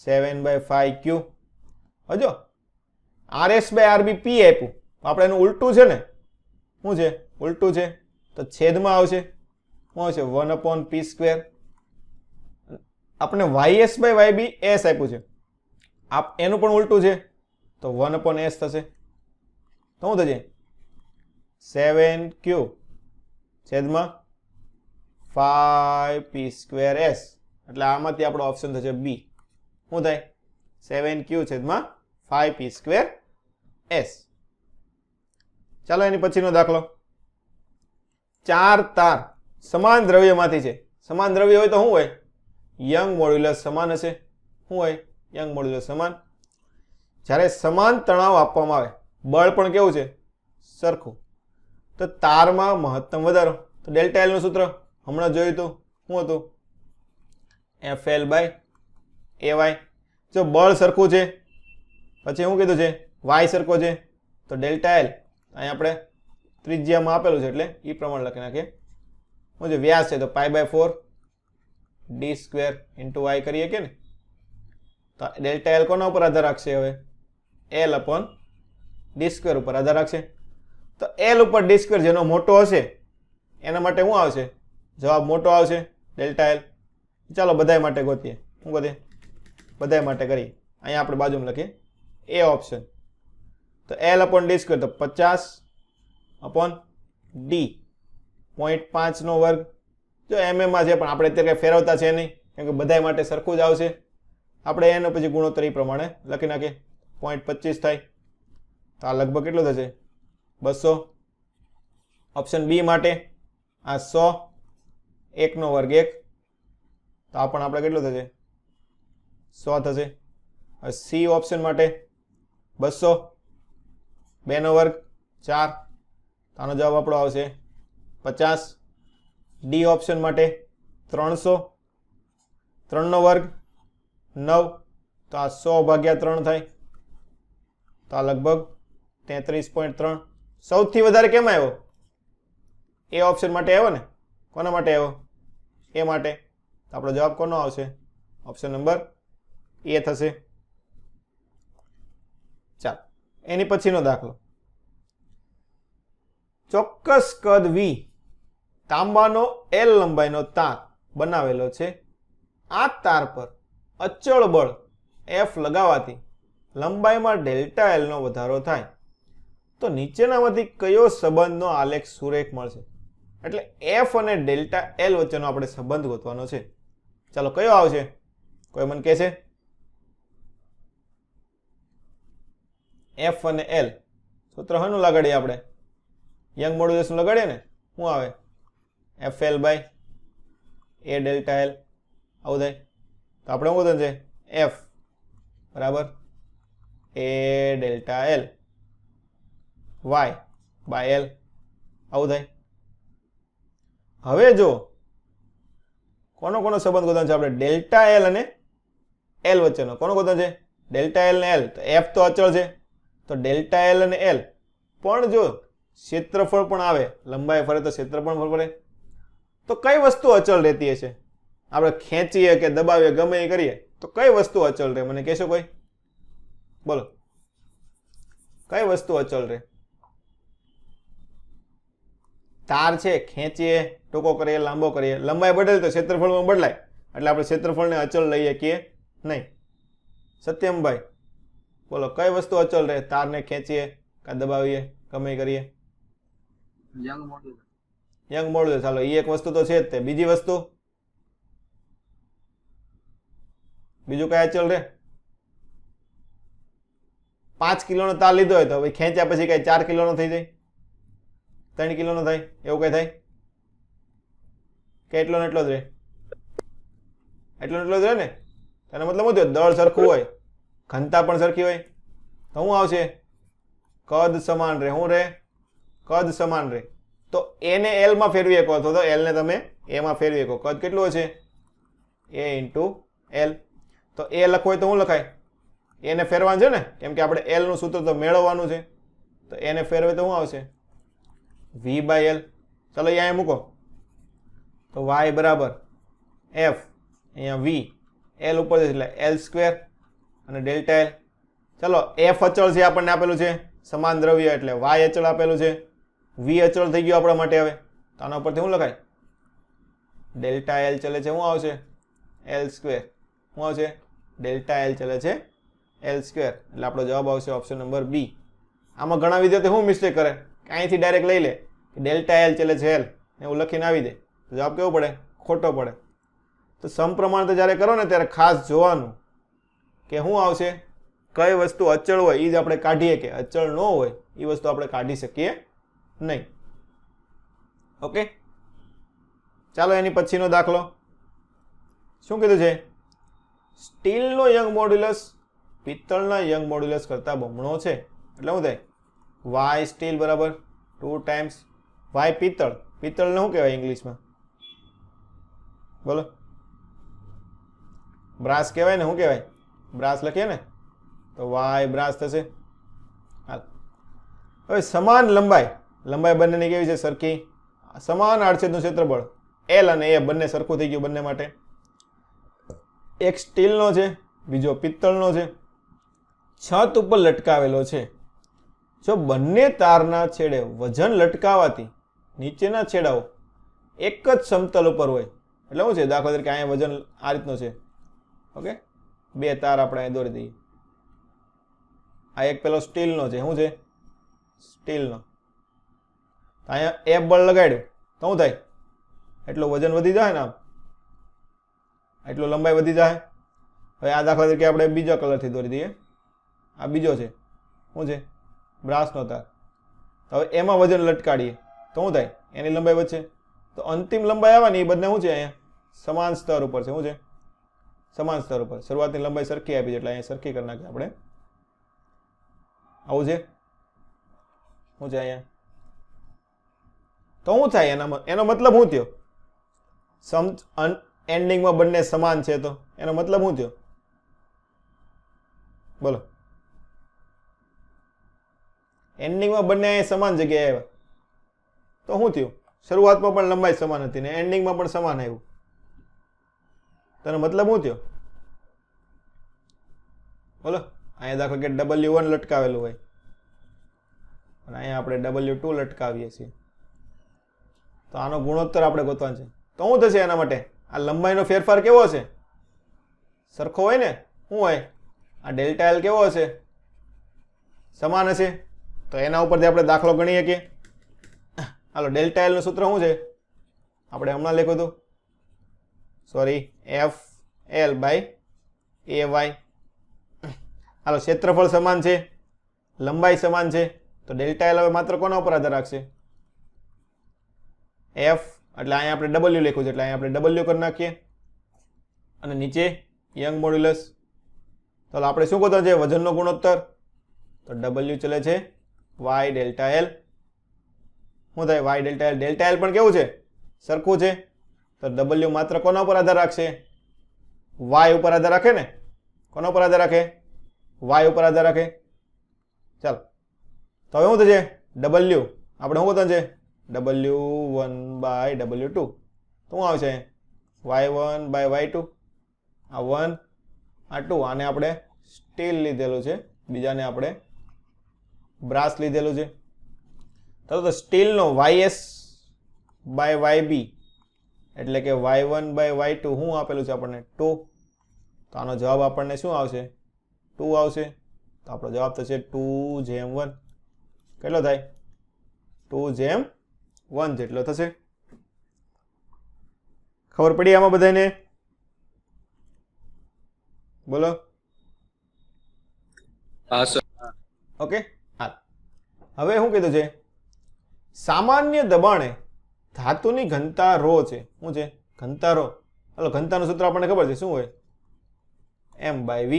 7/5 Q. હજો RS બાય RB P આપ્યું, આપણે એનું ઉલટું છે ને? શું છે? ઉલટું છે તો છેદમાં આવશે. શું આવશે? 1/P square. આપણે YS બાય YB S આપ્યું છે, એનું પણ ઉલટું છે તો 1/S થશે. તો શું થશે? 7Q છેદમાં 5P સ્ક્વેર S. એટલે આમાંથી આપણો ઓપ્શન થશે B. શું થાય? 7Q છેદમાં 5P સ્ક્વેર S. ચાલો એની પછીનો દાખલો. 4 તાર સમાન દ્રવ્યમાંથી છે. સમાન દ્રવ્ય હોય તો શું હોય? યંગ મોડ્યુલસ સમાન હશે. શું હોય? યંગ મોડ્યુલસ સમાન. જ્યારે સમાન તણાવ આપવામાં આવે, બળ પણ કેવું છે? સરખું. તો તારમાં મહત્તમ વધારો. તો ડેલ્ટા એલ નું સૂત્ર હમણાં જોયું હતું. શું હતું? FL by AY. જો બળ સરખું છે પછી શું કીધું છે? Y સરખો છે. તો ડેલ્ટા એલ અહીં આપણે ત્રિજ્યામાં આપેલું છે એટલે એ પ્રમાણે લખી નાખીએ. શું છે? વ્યાસ છે તો π/4 d સ્ક્વેર ઇન્ટુ y કરીએ કે ને? તો ડેલ્ટા એલ કોના ઉપર આધાર રાખશે? હવે L અપોન d સ્ક્વેર ઉપર આધાર રાખશે. તો L ઉપર d સ્ક્વેર જેનો મોટો હશે એના માટે શું આવશે? જવાબ મોટો આવશે ડેલ્ટા એલ. ચાલો બધાય માટે ગોતીએ. શું ગોતીએ? બધાય માટે કરીએ. અહીંયા આપણે બાજુમાં લખીએ એ ઓપ્શન. તો L અપોન d સ્ક્વેર તો 50 અપોન d 0.5 નો વર્ગ. જો mm માં છે પણ આપણે અત્યારે કંઈ ફેરવતા છે નહીં કેમ કે બધાય માટે સરખું જ આવશે. આપણે એનો પછી ગુણોત્તર એ પ્રમાણે લખી નાખીએ. 0.25 થાય તો આ લગભગ કેટલું થશે? 200. ઓપ્શન બી માટે આ 100, 1 નો વર્ગ 1 તો આ પણ આપણે કેટલું થશે? 100 થશે. હવે સી ઓપ્શન માટે 200 2 નો વર્ગ 4, તો આનો જવાબ આપણો આવશે 50. ડી ઓપ્શન માટે 300, 3 નો વર્ગ 9, તો આ 100 ભાગ્યા 3 થાય, તો આ લગભગ 33.3. સૌથી વધારે કેમ આવ્યો? એ ઓપ્શન માટે આવ્યો ને. કોના માટે આવ્યો? એ માટે. તો આપણો જવાબ કોનો આવશે? ઓપ્શન નંબર એ થશે. ચાલો એની પછીનો દાખલો. ચોક્કસ કદ વી તાંબાનો એલ લંબાઈનો તાર બનાવેલો છે. આ તાર પર અચળ બળ એફ લગાવવાથી લંબાઈમાં ડેલ્ટા એલ નો વધારો થાય. તો નીચેનામાંથી કયો સંબંધનો આલેખ સુરેખ મળશે? એટલે એફ અને ડેલ્ટા એલ વચ્ચેનો આપણે સંબંધ ગોતવાનો છે. ચાલો કયો આવશે? કોઈ મને કહે છે? એફ અને એલ સૂત્ર હનું લગાડીએ આપણે? યંગ મોડ્યુલસ લગાડીએ ને. શું આવે? F l by a delta l. આવું થાય. તો આપણે શું છે? એફ બરાબર a delta l y by L. આવું થાય. હવે જો કોનો કોનો સંબંધ ગોતવાનો છે આપણે? ડેલ્ટા એલ અને એલ વચ્ચેનો. કોનો ગોતવાનો છે? ડેલ્ટા એલ ને એલ. તો એફ તો અચળ છે, તો ડેલ્ટા એલ અને એલ. પણ જો ક્ષેત્રફળ પણ આવે, લંબાઈ ફરે તો ક્ષેત્રફળ પણ ફરે, તો કઈ વસ્તુ અચળ રહેતી હશે? આપણે ખેંચીએ કે દબાવીએ ગમે એ કરીએ તો કઈ વસ્તુ અચળ રહે? મને કહેશો કોઈ? બોલો કઈ વસ્તુ અચળ રહે? તાર છે, ખેંચીએ, ટૂંકો કરીએ, લાંબો કરીએ, લંબાઈ બદલે તો ક્ષેત્રફળમાં બદલાય, એટલે આપણે ક્ષેત્રફળને અચળ લઈએ કે નહીં? સત્યમભાઈ બોલો કઈ વસ્તુ અચળ રહે? તારને ખેંચીએ કે દબાવીએ ગમે કરીએ? Young modulus. Young modulus. ચાલો એ એક વસ્તુ તો છે જ તે. બીજી વસ્તુ? બીજું કઈ અચળ રહે? 5 કિલોનો તાર લીધો હોય તો ભાઈ ખેંચ્યા પછી કઈ 4 કિલોનો થઈ જાય? 3 કિલોનો થાય? એવું કઈ થાય કે એટલો ને એટલો જ રહે? એટલો ને એટલો જ રહે ને. એનો મતલબ શું થયો? દળ સરખું હોય, ઘનતા પણ સરખી હોય, તો શું આવશે? કદ સમાન રહે. શું રહે? કદ સમાન રહે. તો એને એલ માં ફેરવી શકો અથવા તો એલ ને તમે એ માં ફેરવી શકો. કદ કેટલું હશે? એ ઇન્ટુ એલ. તો એ લખવું હોય તો શું લખાય? એને ફેરવાનું છે ને, કેમ કે આપણે એલ નું સૂત્ર તો મેળવવાનું છે. તો એને ફેરવે તો શું આવશે? V by L. ચાલો અહીંયા મૂકો તો વાય બરાબર એફ, અહીંયા વી, એલ ઉપર છે એટલે એલ સ્ક્વેર અને ડેલ્ટા એલ. ચલો એફ અચળ છે, આપણને આપેલું છે સમાન દ્રવ્ય, એટલે વાય અચળ આપેલું છે, વી અચળ થઈ ગયું આપણા માટે. હવે તો આના ઉપરથી શું લખાય? ડેલ્ટા એલ ચલે છે, શું આવશે? L square. શું આવશે? ડેલ્ટા એલ ચલે છે એલ સ્ક્વેર. એટલે આપણો જવાબ આવશે ઓપ્શન નંબર બી. આમાં ઘણા વિદ્યાર્થીઓ શું મિસ્ટેક કરે કે અહીંથી ડાયરેક્ટ લઈ લે કે ડેલ્ટા એલ ચલે છે એલ, એવું લખીને આવી દે, તો જવાબ કેવો પડે? ખોટો પડે. તો સમપ્રમાણતા જ્યારે કરો ને ત્યારે ખાસ જોવાનું કે શું આવશે, કઈ વસ્તુ અચળ હોય એ જ આપણે કાઢીએ, કે અચળ ન હોય એ વસ્તુ આપણે કાઢી શકીએ નહીં. ઓકે, ચાલો એની પછીનો દાખલો. શું કીધું છે? સ્ટીલનો યંગ મોડ્યુલસ પિત્તળના યંગ મોડ્યુલસ કરતા બમણો છે. એટલે શું થાય? વાય સ્ટીલ બરાબર 2 ટાઈમ્સ વાય પિત્તળ. પિત્તળને શું કહેવાય ઇંગ્લિશમાં? બોલો. બ્રાસ કહેવાય ને? શું કહેવાય? બ્રાસ લખીએ ને તો વાય બ્રાસ થશે. હાલ હવે સમાન લંબાઈ, લંબાઈ બંનેની કેવી છે? સરખી. સમાન આડછેદનું ક્ષેત્રફળ એલ અને એ બંને સરખું થઈ ગયું બંને માટે. એક સ્ટીલનો છે, બીજો પિત્તળનો છે, છત ઉપર લટકાવેલો છે. જો બંને તારના છેડે વજન લટકાવવાથી નીચેના છેડાઓ એક જ સમતલ ઉપર હોય, એટલે શું છે? દાખલા તરીકે અહીંયા વજન આ રીતનો છે. ઓકે, 2 તાર આપણે અહીં દોરી દઈએ. આ એક પેલો સ્ટીલનો છે. શું છે? સ્ટીલનો. અહીંયા એક બળ લગાડ્યું તો શું થાય? એટલું વજન વધી જાય ને, આમ એટલું લંબાઈ વધી જાય. હવે આ દાખલા તરીકે આપણે બીજા કલરથી દોરી દઈએ. આ બીજો છે. શું છે? બ્રાસનો તાર. હવે એમાં વજન લટકાડીએ તો શું થાય? એની લંબાઈ વધશે. તો અંતિમ લંબાઈ આવે ને એ બંને શું છે? અહીંયા સમાન સ્તર ઉપર છે. શું છે? સમાન સ્તર ઉપર. શરૂઆતની લંબાઈ સરખી આપી છે એટલે અહીંયા સરખી કરી નાખીએ આપણે. આવું છે. શું છે અહીંયા? તો શું થાય એનો મતલબ શું થયો? એન્ડિંગમાં બંને સમાન છે તો એનો મતલબ શું થયો? બોલો. એન્ડિંગમાં બંને સમાન જગ્યાએ આવ્યા તો શું થયું? શરૂઆતમાં પણ લંબાઈ સમાન હતી ને એન્ડિંગમાં પણ સમાન આવ્યું. તો એનો મતલબ શું થયો? બોલો. અહીંયા દાખલા કે W1 લટકાવેલું હોય અને અહીંયા આપણે W2 લટકાવીએ છીએ, તો આનો ગુણોત્તર આપણે ગોતવાનો છે. તો શું થશે એના માટે? આ લંબાઈનો ફેરફાર કેવો હશે? સરખો હોય ને? શું હોય? આ ડેલ્ટા એલ કેવો હશે? સમાન હશે. તો એના ઉપરથી આપણે દાખલો ગણીએ કે હાલો ડેલ્ટા એલ નું સૂત્ર શું છે? આપણે હમણાં લખ્યું હતું, sorry, f l by a y. હાલો ક્ષેત્રફળ સમાન છે, લંબાઈ સમાન છે, તો ડેલ્ટા એલ હવે માત્ર કોના ઉપર આધાર રાખશે? એફ એટલે અહીંયા આપણે ડબલ્યુ લખ્યું છે એટલે અહીંયા આપણે ડબલ્યુ કરી નાખીએ અને નીચે યંગ મોડ્યુલસ. તો આપણે શું ગોતવાનું છે? વજનનો ગુણોત્તર. તો ડબલ્યુ ચલે છે વાય ડેલ્ટા એલ. શું થાય? Y delta L. Delta L પણ કેવું છે? સરખું છે. તો ડબલ્યુ માત્ર કોના ઉપર આધાર રાખશે? વાય ઉપર આધાર રાખે ને? કોના ઉપર આધાર રાખે? વાય ઉપર આધાર રાખે. ચાલો તો હવે શું થશે? ડબલ્યુ આપણે શું ગોતવાનું છે? W1 by W2. તો શું આવશે? Y1 by Y2. આ 1 આ 2. આને આપણે સ્ટીલ લીધેલું છે, બીજાને આપણે બ્રાસ લીધેલું છે. તો સ્ટીલનો YS બાય YB એટલે કે Y1 બાય Y2 શું આપેલું છે આપણને? 2. તો આનો જવાબ આપણને શું આવશે? 2 આવશે. તો આપણો જવાબ થશે 2/1. કેટલો થાય? 2/1 જેટલો થશે. ખબર પડી આમાં બધાને? બોલો. હા સર. ઓકે. હા, હવે શું કીધું છે? સામાન્ય દબાણે ધાતુની ઘનતા ρ છે. શું છે? ઘનતા ρ. હાલો ઘનતાનું સૂત્ર આપણને ખબર છે, શું હોય? M/V.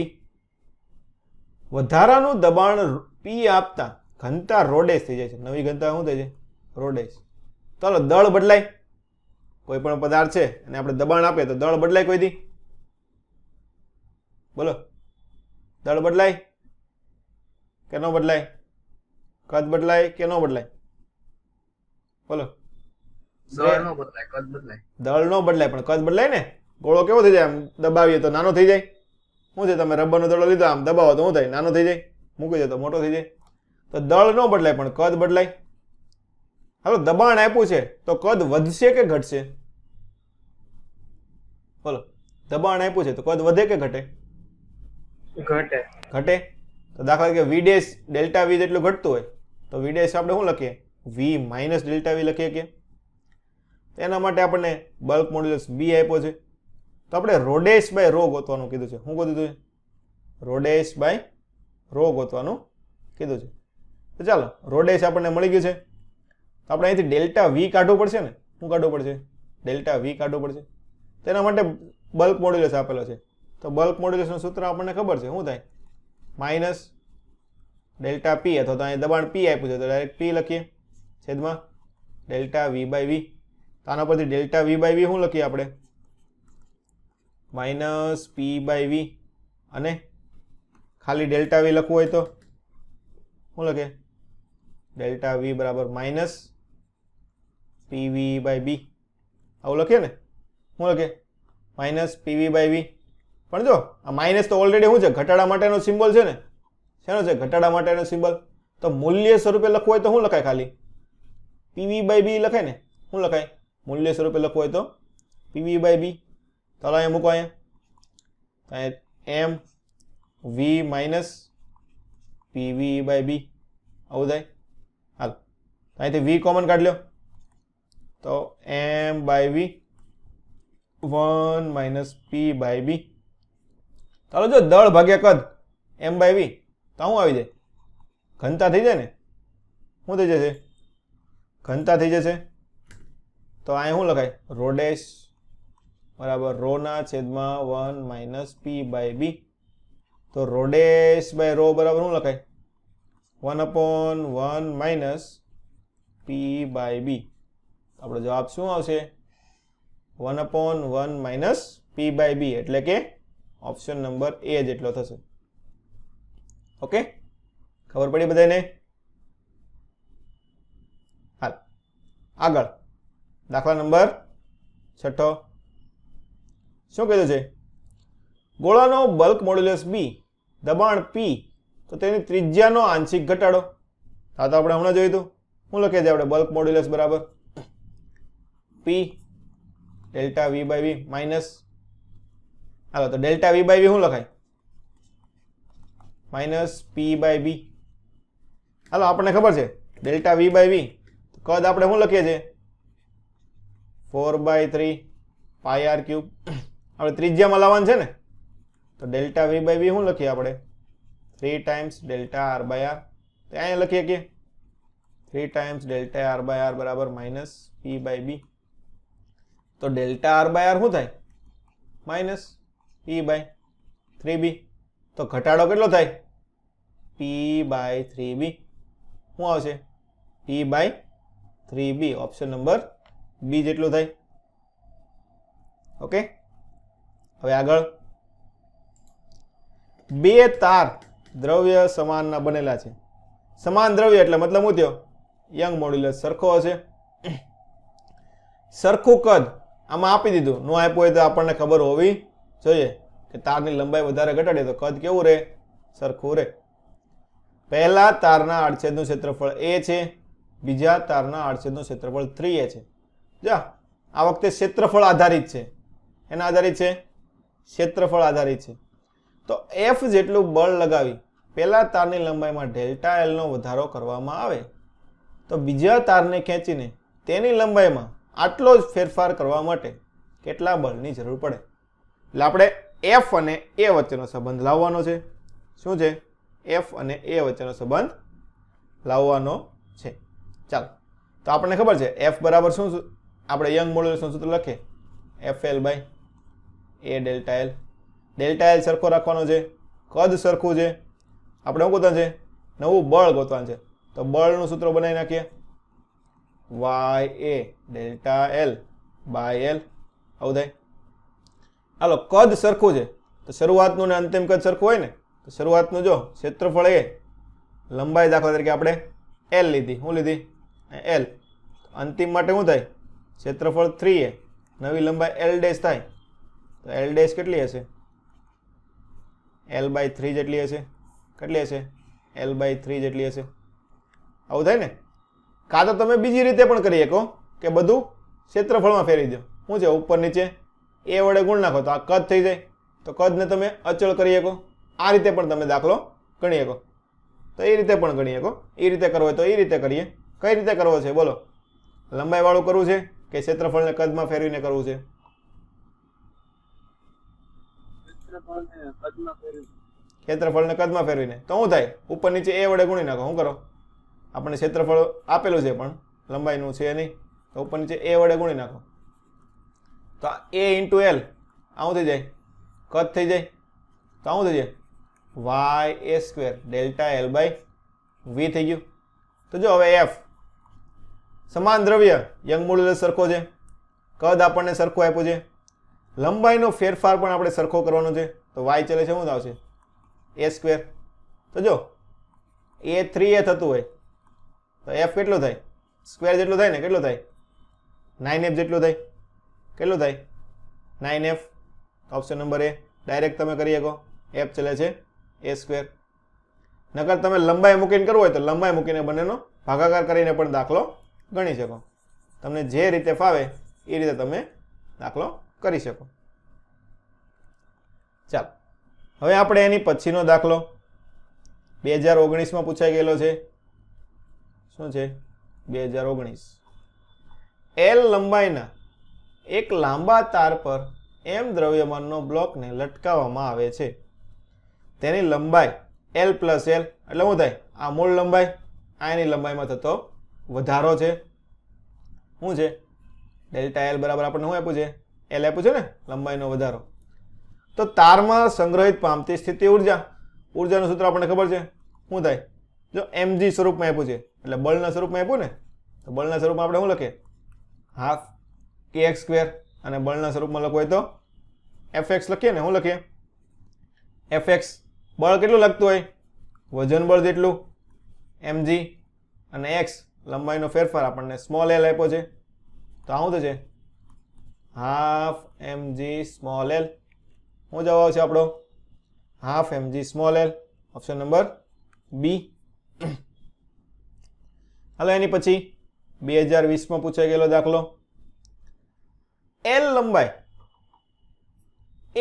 વધારાનું દબાણ P આપતા ઘનતા ρ' થઈ જાય છે. નવી ઘનતા શું થાય છે? ρ'. ચાલો દળ બદલાય. કોઈ પણ પદાર્થ છે અને આપણે દબાણ આપીએ તો દળ બદલાય કોઈ દી? બોલો. દળ બદલાય કે ન બદલાય? કદ બદલાય કે ન બદલાય? બોલો. દળ નો બદલાય, કદ બદલાય. દળ નો બદલાય પણ કદ બદલાય ને. ગોળો કેવો થઈ જાય? આમ દબાવીએ તો નાનો થઈ જાય. શું છે? તમે રબરનો દડો લીધો, આમ દબાવો તો શું થાય? નાનો થઈ જાય. મૂકી દો તો મોટો થઈ જાય. તો દળ ન બદલાય પણ કદ બદલાય. હાલો દબાણ આપ્યું છે તો કદ વધશે કે ઘટશે? બોલો. દબાણ આપ્યું છે તો કદ વધે કે ઘટે? ઘટે. ઘટે. તો દાખલા તરીકે V' ડેલ્ટા V જેટલું ઘટતું હોય તો V' આપણે શું લખીએ? V માઇનસ ડેલ્ટા V લખીએ કે? એના માટે આપણને બલ્ક મોડ્યુલસ B આપ્યો છે. તો આપણે ρ' બાય ρ ગોતવાનું કીધું છે. શું ગોતું છે? ρ' બાય ρ ગોતવાનું કીધું છે. તો ચાલો ρ' આપણને મળી ગયું છે. તો આપણે અહીંથી ડેલ્ટા V કાઢવું પડશે ને? શું કાઢવું પડશે? ડેલ્ટા V કાઢવું પડશે. તેના માટે બલ્ક મોડ્યુલસ આપેલો છે. તો બલ્ક મોડ્યુલસનું સૂત્ર આપણને ખબર છે. શું થાય? માઇનસ ડેલ્ટા P, અથવા તો અહીં દબાણ P આપ્યું છે તો ડાયરેક્ટ P લખીએ છેદમાં ડેલ્ટા V/V. તો આના પરથી ડેલ્ટા V/V શું લખીએ આપણે? Minus P/V. અને ખાલી ડેલ્ટા V લખવું હોય તો શું લખે? ડેલ્ટા V બરાબર માઇનસ PV/B. આવું લખીએ ને? શું લખે? Minus PV/V. પણ જો આ માઇનસ તો ઓલરેડી શું છે? ઘટાડા માટેનો સિમ્બોલ છે ને? શેનો છે? ઘટાડા માટેનો સિમ્બોલ. તો મૂલ્ય સ્વરૂપે લખવું હોય તો શું લખાય? ખાલી PV/B લખાય ને? શું લખાય? મૂલ્ય સ્વરૂપે લખવું હોય તો PV/B. તો અહીંયા મૂકો. અહીંયા MV માઇનસ PV/B આવું થાય. હાલ અહીંથી V કોમન કાઢ લ્યો તો M/V 1 માઇનસ P/B. ચાલો જો દળ ભાગ્યા કદ M/V તો શું આવી જાય? ઘનતા થઈ જાય ને? શું થઈ જશે? ઘનતા થઈ જશે. તો અહીંયા શું લખાય? ρ' બરાબર ρ ના છેદમાં 1 માઇનસ P/B. તો ρ' બાય ρ બરાબર શું લખાય? 1/1 માઇનસ પી બાય બી. આપણો જવાબ શું આવશે? 1/1 માઇનસ પી બાય બી, એટલે કે ઓપ્શન નંબર એ જેટલો થશે. ઓકે, ખબર પડી બધાને? હાલ આગળ દાખલા નંબર 6. શું કીધું છે? ગોળાનો બલ્ક મોડ્યુલસ બી, દબાણ પી, તો તેની ત્રિજ્યાનો આંશિક ઘટાડો. આ તો આપણે હમણાં જોયું હતું. શું લખીએ છીએ આપણે? બલ્ક મોડ્યુલસ બરાબર P delta V by V minus, હાલો તો ડેલ્ટા વી બાય વી શું લખાય? માઇનસ પી બાય બી. હાલો આપણને ખબર છે ડેલ્ટા વી બાય વી કદ આપણે શું લખીએ છીએ? 4/3 પાઈ આર ક્યુબ. આપણે ત્રિજ્યામાં લાવવાનું છે ને, તો ડેલ્ટા વી બાય વી શું લખીએ આપણે? 3 times delta R by R. તો અહીંયા લખીએ કે 3 times delta R by R બરાબર માઇનસ પી બાય બી. તો ડેલ્ટા આર બાય આર શું થાય? Minus P by 3b. તો ઘટાડો કેટલો થાય? P by 3b. શું આવશે? P by 3b. Option number B જેટલું થાય. ઓકે, હવે આગળ. બે તાર દ્રવ્ય સમાનના બનેલા છે. સમાન દ્રવ્ય એટલે મતલબ શું થયો? યંગ મોડ્યુલસ સરખો હશે. સરખું કદ આમાં આપી દીધું. નો આપ્યું હોય તો આપણને ખબર હોવી જોઈએ કે તારની લંબાઈ વધારે ઘટાડીએ તો કદ કેવું રહે? સરખું રહે. પહેલા તારના આડછેદનું ક્ષેત્રફળ a છે, બીજા તારના આડછેદનું ક્ષેત્રફળ 3a છે. જા આ વખતે ક્ષેત્રફળ આધારિત છે. એના આધારિત છે? ક્ષેત્રફળ આધારિત છે. તો f જેટલું બળ લગાવી પહેલા તારની લંબાઈમાં ડેલ્ટા એલ નો વધારો કરવામાં આવે તો બીજા તારને ખેંચીને તેની લંબાઈમાં આટલો જ ફેરફાર કરવા માટે કેટલા બળની જરૂર પડે? એટલે આપણે f અને a વચ્ચેનો સંબંધ લાવવાનો છે. શું છે? f અને a વચ્ચેનો સંબંધ લાવવાનો છે. ચાલો, તો આપણને ખબર છે f બરાબર શું? આપણે યંગ મોડ્યુલસનું સૂત્ર લખીએ fl by a delta L. Delta L સરખો રાખવાનો છે, કદ સરખું છે, આપણે શું ગોતવાનું છે? નવું બળ ગોતવાનું છે. તો બળનું સૂત્ર બનાવી નાખીએ ya delta L by L. આવું થાય. હાલો, કદ સરખું છે તો શરૂઆતનું ને અંતિમ કદ સરખું હોય ને, તો શરૂઆતનું જો ક્ષેત્રફળ એ, લંબાઈ દાખલા તરીકે આપણે એલ લીધી. શું લીધી? એલ. અંતિમ માટે શું થાય? ક્ષેત્રફળ 3a, નવી લંબાઈ એલ ડેશ થાય. તો એલ ડેશ કેટલી હશે? એલ બાય 3 જેટલી હશે. કેટલી હશે? એલ બાય 3 જેટલી હશે. આવું થાય ને? કાં તો તમે બીજી રીતે પણ કરી શકો કે બધું ક્ષેત્રફળમાં ફેરવી દો. શું છે? ઉપર નીચે એ વડે ગુણ નાખો તો આ કદ થઈ જાય. તો કદને તમે અચળ કરી શકો. આ રીતે પણ તમે દાખલો ગણી શકો. તો એ રીતે પણ ગણી શકો. એ રીતે કરવો હોય તો એ રીતે કરીએ. કઈ રીતે કરવો છે બોલો? લંબાઈ વાળું કરવું છે કે ક્ષેત્રફળને કદમાં ફેરવીને કરવું છે? ક્ષેત્રફળને કદમાં ફેરવીને. તો શું થાય? ઉપર નીચે એ વડે ગુણી નાખો. શું કરો? આપણને ક્ષેત્રફળ આપેલું છે પણ લંબાઈનું છે નહીં, તો ઉપર નીચે એ વડે ગુણી નાખો. તો a ઇન્ટુ એલ આવું થઈ જાય, કદ થઈ જાય. તો આવું થઈ જાય ya square delta L by V થઈ ગયું. તો જો હવે f સમાન દ્રવ્ય, યંગ મોડ્યુલસ સરખો છે, કદ આપણને સરખું આપ્યું છે, લંબાઈનો ફેરફાર પણ આપણે સરખો કરવાનો છે. તો y ચલે છે શું આવશે? a square. તો જો a 3a થતું હોય તો f કેટલો થાય? સ્ક્વેર જેટલો થાય ને? કેટલો થાય? 9f જેટલો થાય. કેટલો થાય? 9f. ઓપ્શન નંબર એ ડાયરેક્ટ તમે કરી શકો. f ચલે છે a સ્ક્વેર. નકર તમે લંબાઈ મૂકીને કરવું હોય તો લંબાઈ મૂકીને બંનેનો ભાગાકાર કરીને પણ દાખલો ગણી શકો. તમને જે રીતે ફાવે એ રીતે તમે દાખલો કરી શકો. ચાલો, હવે આપણે એની પછીનો દાખલો 2019માં પૂછાઈ ગયેલો છે. શું છે? 2019. એલ લંબાઈના એક લાંબા તાર પર એમ દ્રવ્યમાનનો બ્લોકને લટકાવવામાં આવે છે. તેની લંબાઈ એલ પ્લસ એલ એટલે શું થાય? આ મૂળ લંબાઈ, આ એની લંબાઈમાં થતો વધારો છે. શું છે? ડેલ્ટા એલ બરાબર આપણને શું આપ્યું છે? એલ આપ્યું છે ને, લંબાઈનો વધારો. તો તારમાં સંગ્રહિત પામતી સ્થિતિ ઉર્જા, ઉર્જાનું સૂત્ર આપણને ખબર છે. શું થાય? જો mg સ્વરૂપમાં આપ્યું છે એટલે બળના સ્વરૂપમાં આપ્યું ને, તો બળના સ્વરૂપમાં આપણે શું લખીએ? હાફ kx સ્ક્વેર, અને બળના સ્વરૂપમાં લખવું હોય તો fx લખીએ ને. શું લખીએ? fx બળ કેટલું લાગતું હોય? વજન બળ જેટલું mg, અને x લંબાઈનો ફેરફાર આપણને સ્મોલ l આપ્યો છે, તો આ શું થશે? Half mg small l. શું જવાબ આવશે આપણો? Half mg small l, option number B. હાલો એની પછી 2020માં પૂછાઈ ગયેલો દાખલો. L લંબાઈ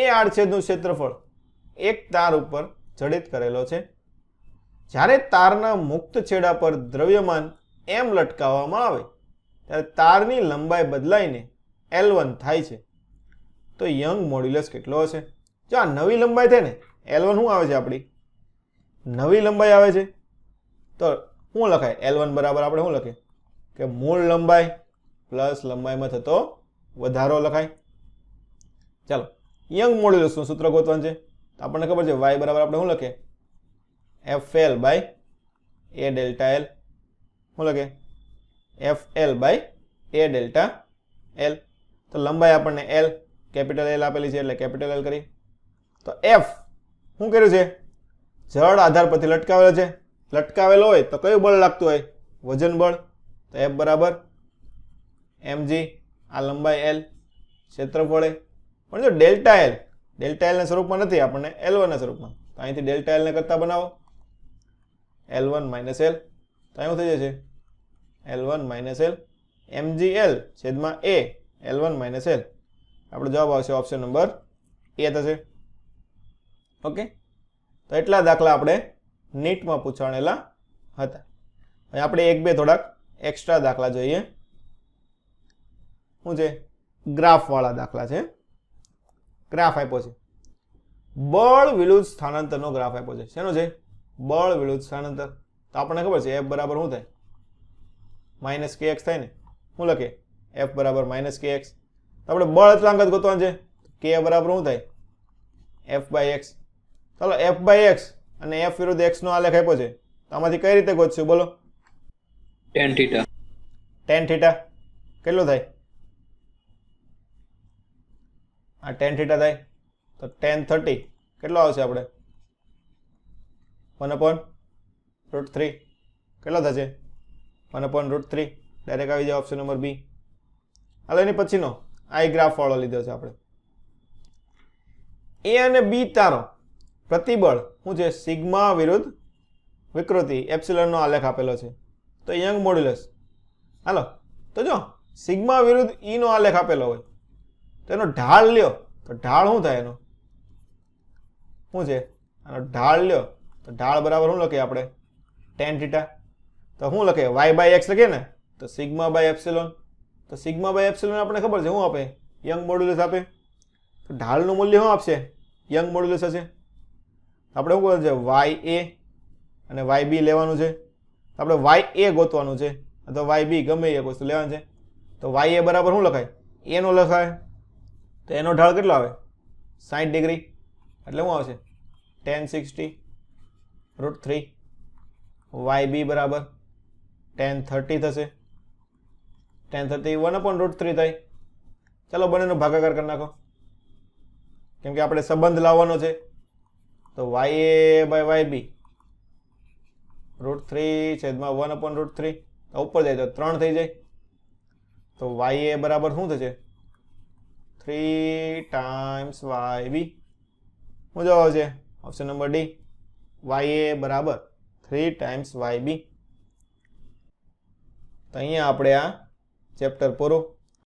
એ આડછેદનું ક્ષેત્રફળ એક તાર ઉપર જડિત કરેલો છે. જ્યારે તારના મુક્ત છેડા પર દ્રવ્યમાન m લટકાવવામાં આવે ત્યારે તારની લંબાઈ બદલાઈને L1 થાય છે. તો યંગ મોડ્યુલસ કેટલો હશે? જો આ નવી લંબાઈ થાય ને, L1 શું આવે છે? આપણી નવી લંબાઈ આવે છે, તો શું લખાય? L1 બરાબર આપણે શું લખીએ કે મૂળ લંબાઈ પ્લસ લંબાઈમાં થતો વધારો લખાય. ચાલો યંગ મોડ્યુલસનું સૂત્ર ગોતવાનું છે. તો આપણને ખબર છે y બરાબર આપણે શું લખીએ? fl by a delta l. શું લખીએ? fl by a delta l. તો લંબાઈ આપણને l, કેપિટલ L આપેલી છે એટલે કેપિટલ L કરી. તો f શું કર્યું છે? જળ આધાર પરથી લટકાવેલો છે. લટકાવેલો હોય તો કયું બળ લાગતું હોય? વજન બળ. તો f બરાબર mg, આ લંબાઈ l, ક્ષેત્રફળ a. પણ જો ડેલ્ટા l ના સ્વરૂપમાં નથી, આપણને L1 ના સ્વરૂપમાં, તો અહીંથી ડેલ્ટા l ને કરતા બનાવો L1 માઇનસ l. તો અહીં થઈ જશે L1 માઇનસ l mgl છેદમાં a L1 માઇનસ l. આપણો જવાબ આવશે ઓપ્શન નંબર એ થશે. ઓકે, તો એટલા દાખલા આપણે નીટમાં પૂછાણેલા હતા. હવે આપણે એક બે થોડાક એક્સ્ટ્રા દાખલા જોઈએ. શું છે? ગ્રાફ વાળા દાખલા છે. ગ્રાફ આપ્યો છે, બળ વિરુદ્ધ સ્થાનાંતરનો ગ્રાફ આપ્યો છે. શેનો છે? બળ વિરુદ્ધ સ્થાનાંતર. તો આપણને ખબર છે f બરાબર શું થાય? માઇનસ kx થાય ને. શું લખીએ? f બરાબર માઇનસ kx. તો આપણે બળ અચળાંક ગોતવાનું છે. k બરાબર શું થાય? f by x. ચાલો f બાય x અને f વિરુદ્ધ x નો આલેખ આપ્યો છે, તો આમાંથી કઈ રીતે ગોતશું? બોલો. tan theta. tan theta કેટલો થાય? આ tan theta થાય, તો tan 30 કેટલો આવશે? આપણે 1/√3 કેટલો થશે? 1/√3. ડાયરેક્ટ આવી જાય ઓપ્શન નંબર બી. હાલો એની પછીનો આ ગ્રાફ વાળો લીધો છે આપણે. એ અને બી તારો પ્રતિબળ શું છે? સિગ્મા વિરુદ્ધ વિકૃતિ એપ્સિલન નો આલેખ આપેલો છે. તો યંગ મોડ્યુલસ. હાલો તો જો સિગ્મા વિરુદ્ધ ઈ નો આલેખ આપેલો હોય તો એનો ઢાળ લ્યો, તો ઢાળ શું થાય? એનો શું છે? આનો ઢાળ લ્યો તો ઢાળ બરાબર શું લખીએ આપણે? tan theta. તો શું લખીએ? y બાય x લખીએ ને, તો સિગ્મા બાય એપ્સિલોન. તો સિગ્મા બાય એપ્સિલોન આપણે ખબર છે શું આપે? યંગ મોડ્યુલસ આપે. તો ઢાળનું મૂલ્ય શું આપશે? યંગ મોડ્યુલસ હશે. આપણે શું કરવાનું છે? ya અને yb લેવાનું છે. આપણે ya ગોતવાનું છે અથવા yb ગમે એક વસ્તુ લેવાનું છે. તો ya બરાબર શું લખાય? a નો લખાય. તો એનો ઢાળ કેટલો આવે? 60 ડિગ્રી. એટલે શું આવશે? tan 60√3. yb બરાબર tan 30 થશે. tan 30 1/√3 થાય. ચાલો બંનેનો ભાગાકાર કરી નાખો, કેમ કે આપણે સંબંધ લાવવાનો છે. તો ya બાય yb √3 છેદમાં 1/√3. ઉપર જાય તો 3 થઈ જાય. તો ya બરાબર શું થશે? 3 ટાઈમ્સ yb. શું જવાબ આવશે? Option number D. ya બરાબર 3 ટાઈમ્સ yb. તો અહીંયા આપણે આ ચેપ્ટર પૂરું.